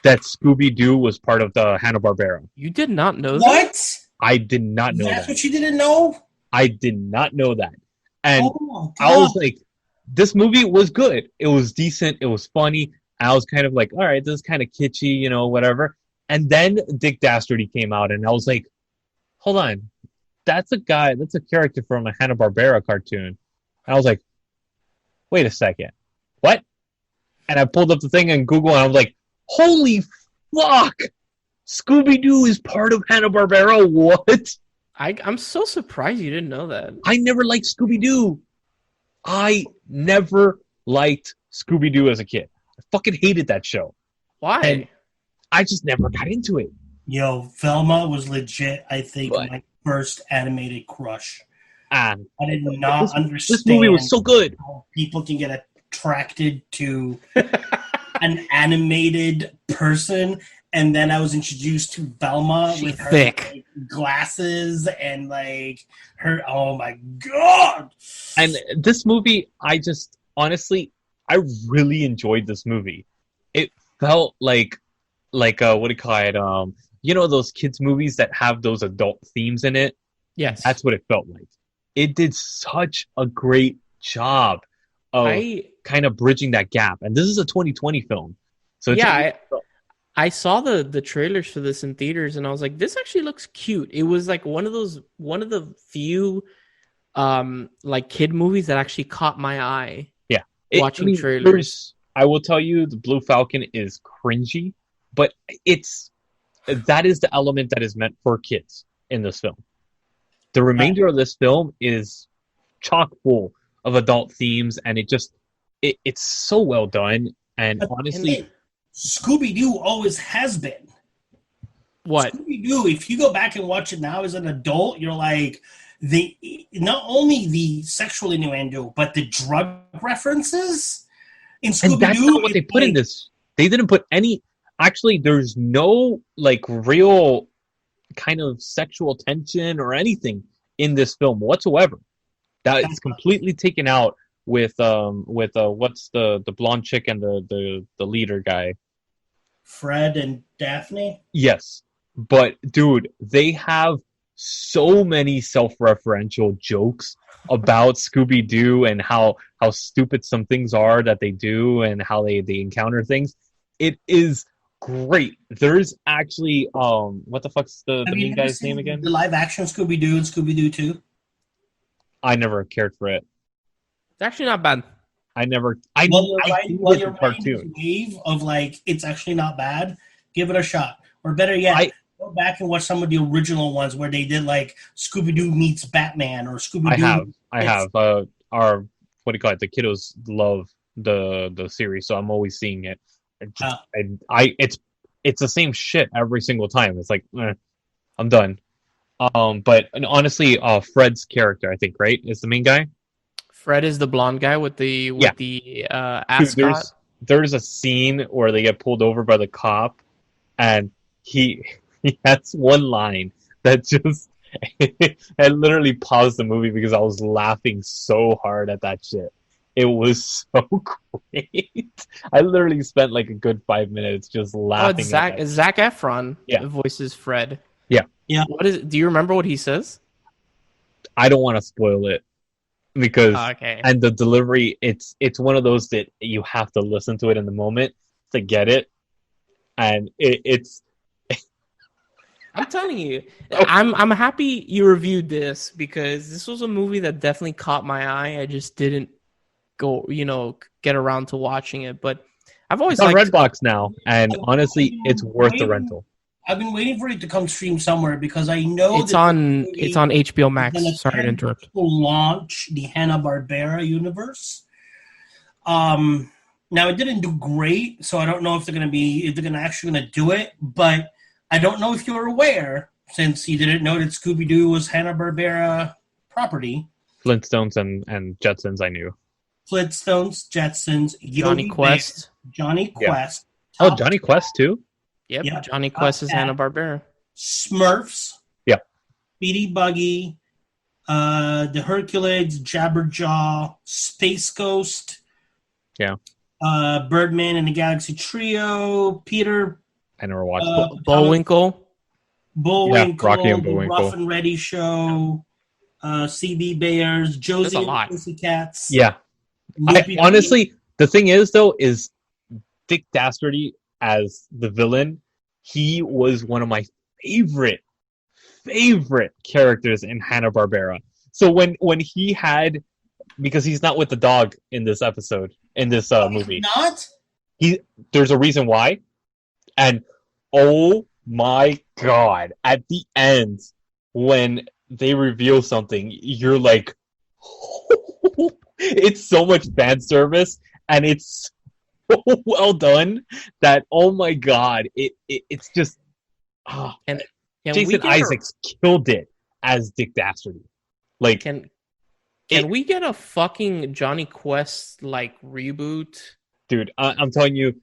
B: that Scooby-Doo was part of the Hanna-Barbera.
A: You did not know that?
C: What?
B: I did not know that.
C: That's what you didn't know?
B: I did not know that. And I was like, this movie was good. It was decent. It was funny. And I was kind of like, all right, this is kind of kitschy, you know, whatever. And then Dick Dastardly came out, and I was like, hold on, that's a character from a Hanna-Barbera cartoon. And I was like, wait a second, what? And I pulled up the thing on Google, and I was like, holy fuck! Scooby-Doo is part of Hanna-Barbera? What?
A: I'm so surprised you didn't know that.
B: I never liked Scooby-Doo. I never liked Scooby-Doo as a kid. I fucking hated that show.
A: Why?
B: And I just never got into it.
C: Yo, Velma was legit, I think,
B: What?
C: my first animated crush.
B: I
C: did not understand
B: this movie was so good.
C: how people can get attracted to an animated person. And then I was introduced to Velma with her like, glasses and like her. Oh my god!
B: And this movie, I really enjoyed this movie. It felt like what do you call it? You know those kids movies that have those adult themes in it?
A: Yes,
B: that's what it felt like. It did such a great job of kind of bridging that gap. And this is a 2020 film, so it's
A: I saw the trailers for this in theaters, and I was like, this actually looks cute. It was like one of the few like kid movies that actually caught my eye.
B: Yeah.
A: Watching trailers.
B: I will tell you, the Blue Falcon is cringy, but that is the element that is meant for kids in this film. The remainder of this film is chock full of adult themes, and it's so well done. And honestly,
C: Scooby-Doo always has been.
A: What?
C: Scooby-Doo, if you go back and watch it now as an adult, you're like, not only the sexual innuendo, but the drug references in Scooby-Doo.
B: And that's not what they put in this. They didn't put any... Actually, there's no like real kind of sexual tension or anything in this film whatsoever. That is completely taken out with what's the blonde chick and the leader guy,
C: Fred and Daphne.
B: Yes, but dude, they have so many self-referential jokes about Scooby-Doo and how stupid some things are that they do and how they encounter things. It is great. There's actually what the fuck's the main guy's name again?
C: The live action Scooby-Doo and Scooby-Doo 2.
B: I never cared for it.
A: It's actually not bad.
C: While you're riding this wave of like it's actually not bad, give it a shot. Or better yet, go back and watch some of the original ones where they did like Scooby-Doo meets Batman or Scooby-Doo.
B: I have. Our what do you call it? The kiddos love the series, so I'm always seeing it. It's the same shit every single time. It's like I'm done. But honestly, Fred's character, I think, right, is the main guy.
A: Fred is the blonde guy with the ascot.
B: Dude, there's a scene where they get pulled over by the cop, and he has one line that just I literally paused the movie because I was laughing so hard at that shit. It was so great. I literally spent like a good 5 minutes just laughing.
A: Zac Efron voices Fred.
B: Yeah.
A: Do you remember what he says?
B: I don't want to spoil it because and the delivery, it's one of those that you have to listen to it in the moment to get it, and it's.
A: I'm telling you, I'm happy you reviewed this because this was a movie that definitely caught my eye. I just didn't go, get around to watching it, but I've always
B: liked Redbox now, and honestly, it's worth the rental.
C: I've been waiting for it to come stream somewhere because I know
A: it's on HBO Max. Sorry to interrupt.
C: To launch the Hanna-Barbera universe. Now it didn't do great, so I don't know if they're actually gonna do it. But I don't know if you're aware, since you didn't know that Scooby-Doo was Hanna-Barbera property.
B: Flintstones and Jetsons, I knew.
C: Flintstones, Jetsons,
A: Johnny Quest.
C: Johnny Quest.
B: Oh, Johnny Quest too?
A: Yep. Johnny Quest is Hanna-Barbera.
C: Smurfs.
B: Yeah.
C: Speedy Buggy. The Hercules, Jabberjaw, Space Ghost.
B: Yeah.
C: Birdman and the Galaxy Trio. Peter.
B: I never watched
A: Bullwinkle.
B: Rocky and
C: the
B: Bullwinkle.
C: Rough and Ready Show. CB Bears. Josie and the Pussycats.
B: Yeah. Honestly, the thing is, though, is Dick Dastardly as the villain, he was one of my favorite characters in Hanna-Barbera. So when he had, because he's not with the dog in this episode, in this movie.
C: Not?
B: There's a reason why. And oh my god, at the end, when they reveal something, you're like, it's so much fan service, and it's so well done that, oh my god, it's just...
A: And
B: Jason Isaacs killed it as Dick Dastardly. Like,
A: can we get a fucking Johnny Quest like reboot?
B: Dude, I'm telling you,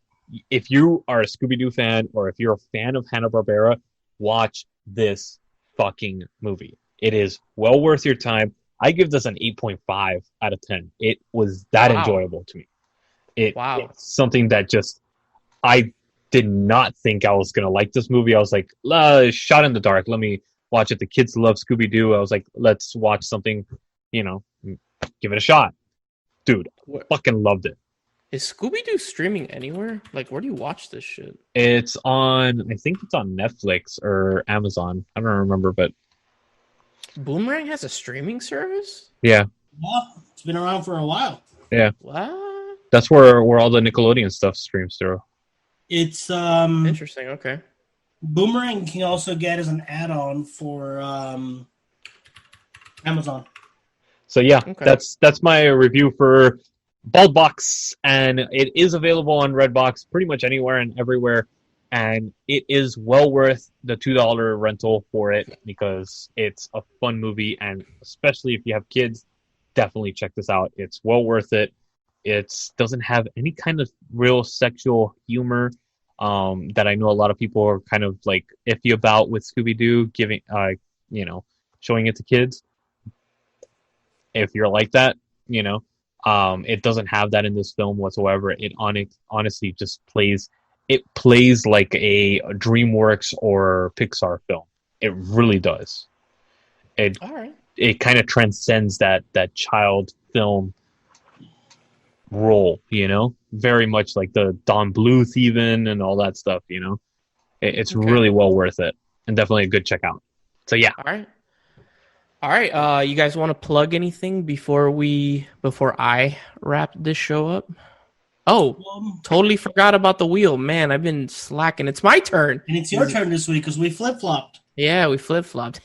B: if you are a Scooby-Doo fan or if you're a fan of Hanna-Barbera, watch this fucking movie. It is well worth your time. I give this an 8.5 out of 10. It was that enjoyable to me. It's something that just, I did not think I was going to like this movie. I was like, shot in the dark. Let me watch it. The kids love Scooby-Doo. I was like, let's watch something, give it a shot. Dude, fucking loved it.
A: Is Scooby-Doo streaming anywhere? Like, where do you watch this shit?
B: It's on, I think it's on Netflix or Amazon. I don't remember, but...
A: Boomerang has a streaming service?
B: Yeah.
C: Well, it's been around for a while.
B: Yeah.
A: What?
B: That's where all the Nickelodeon stuff streams through.
C: It's
A: interesting. Okay.
C: Boomerang can also get as an add-on for Amazon.
B: So yeah,
A: okay.
B: That's my review for Bald Box, and it is available on Redbox pretty much anywhere and everywhere, and it is well worth the $2 rental for it because it's a fun movie, and especially if you have kids, definitely check this out. It's well worth it. It doesn't have any kind of real sexual humor that I know a lot of people are kind of like iffy about with Scooby-Doo, giving showing it to kids. If you're like that, it doesn't have that in this film whatsoever. It honestly just plays like a DreamWorks or Pixar film. It really does. It kind of transcends that child film role, very much like the Don Bluth even and all that stuff, It's really well worth it and definitely a good checkout. So yeah.
A: All right. You guys want to plug anything before I wrap this show up? Oh, totally forgot about the wheel. Man, I've been slacking. It's my turn.
C: And it's your turn this week because we flip-flopped.
A: Yeah, we flip-flopped.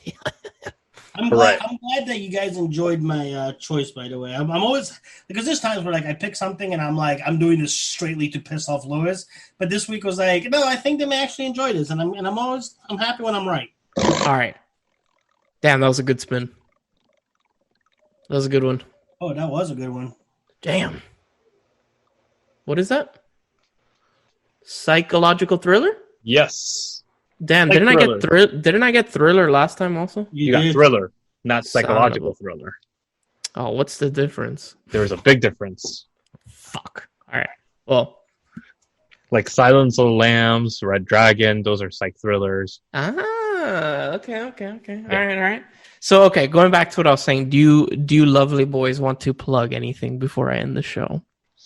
C: I'm glad that you guys enjoyed my choice, by the way. I'm always, because there's times where like I pick something and I'm like, I'm doing this straightly to piss off Lewis. But this week was like, no, I think they may actually enjoy this. And I'm happy when I'm right.
A: All right. Damn, that was a good spin. That was a good one.
C: Oh, that was a good one.
A: Damn. What is that? Psychological thriller?
B: Yes.
A: Damn, didn't I get thriller last time also?
B: You got thriller, not psychological thriller.
A: Oh, what's the difference?
B: There's a big difference.
A: Fuck. All right. Well,
B: like Silence of the Lambs, Red Dragon, those are psych thrillers.
A: Okay. Yeah. All right. So, okay, going back to what I was saying, do you lovely boys want to plug anything before I end the show?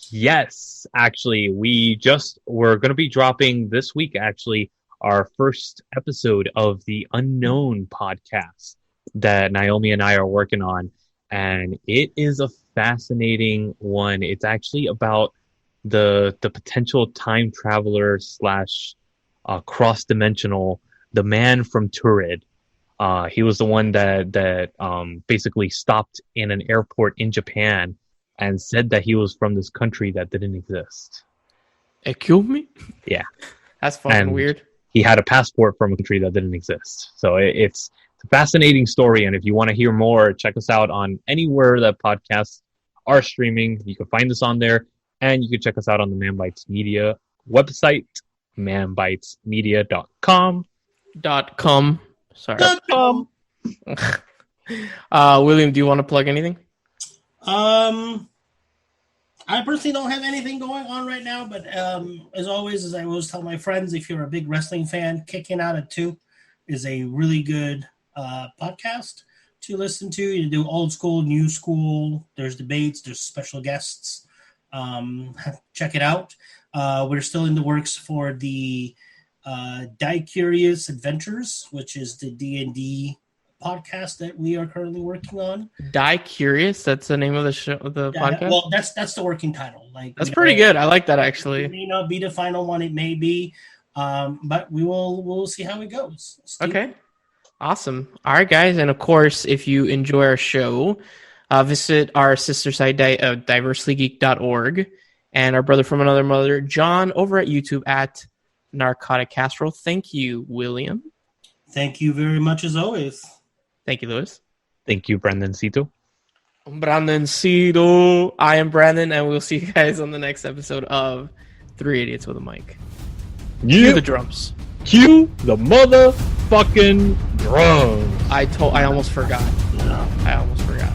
B: Yes, actually, we're going to be dropping this week, actually, our first episode of the Unknown podcast that Naomi and I are working on. And it is a fascinating one. It's actually about the potential time traveler / cross-dimensional, the man from Turid. He was the one that basically stopped in an airport in Japan and said that he was from this country that didn't exist.
A: Excuse me?
B: Yeah.
A: That's fucking weird.
B: He had a passport from a country that didn't exist. So it's a fascinating story, and if you want to hear more, check us out on anywhere that podcasts are streaming. You can find us on there, and you can check us out on the Manbitesmedia website, manbitesmedia.com.
A: Sorry. William, do you want to plug anything?
C: I personally don't have anything going on right now, but as always, as I always tell my friends, if you're a big wrestling fan, Kicking Out at 2 is a really good podcast to listen to. You do old school, new school. There's debates. There's special guests. Check it out. We're still in the works for the Die Curious Adventures, which is the D&D podcast that we are currently working on.
A: Die Curious, that's the name of the show, the podcast?
C: Well, that's the working title.
A: That's pretty good. I like that, actually.
C: It may not be the final one. It may be. But we'll see how it goes.
A: Okay. Awesome. All right, guys. And of course, if you enjoy our show, visit our sister site, diverselygeek.org, and our brother from another mother, John, over at YouTube at Narcotic Casserole. Thank you, William.
C: Thank you very much, as always.
A: Thank you, Louis.
B: Thank you, Brandencito.
A: Brandencito. I am Brandon, and we'll see you guys on the next episode of Three Idiots with a Mic. Cue the drums.
B: Cue the motherfucking drums.
A: I almost forgot. I almost forgot.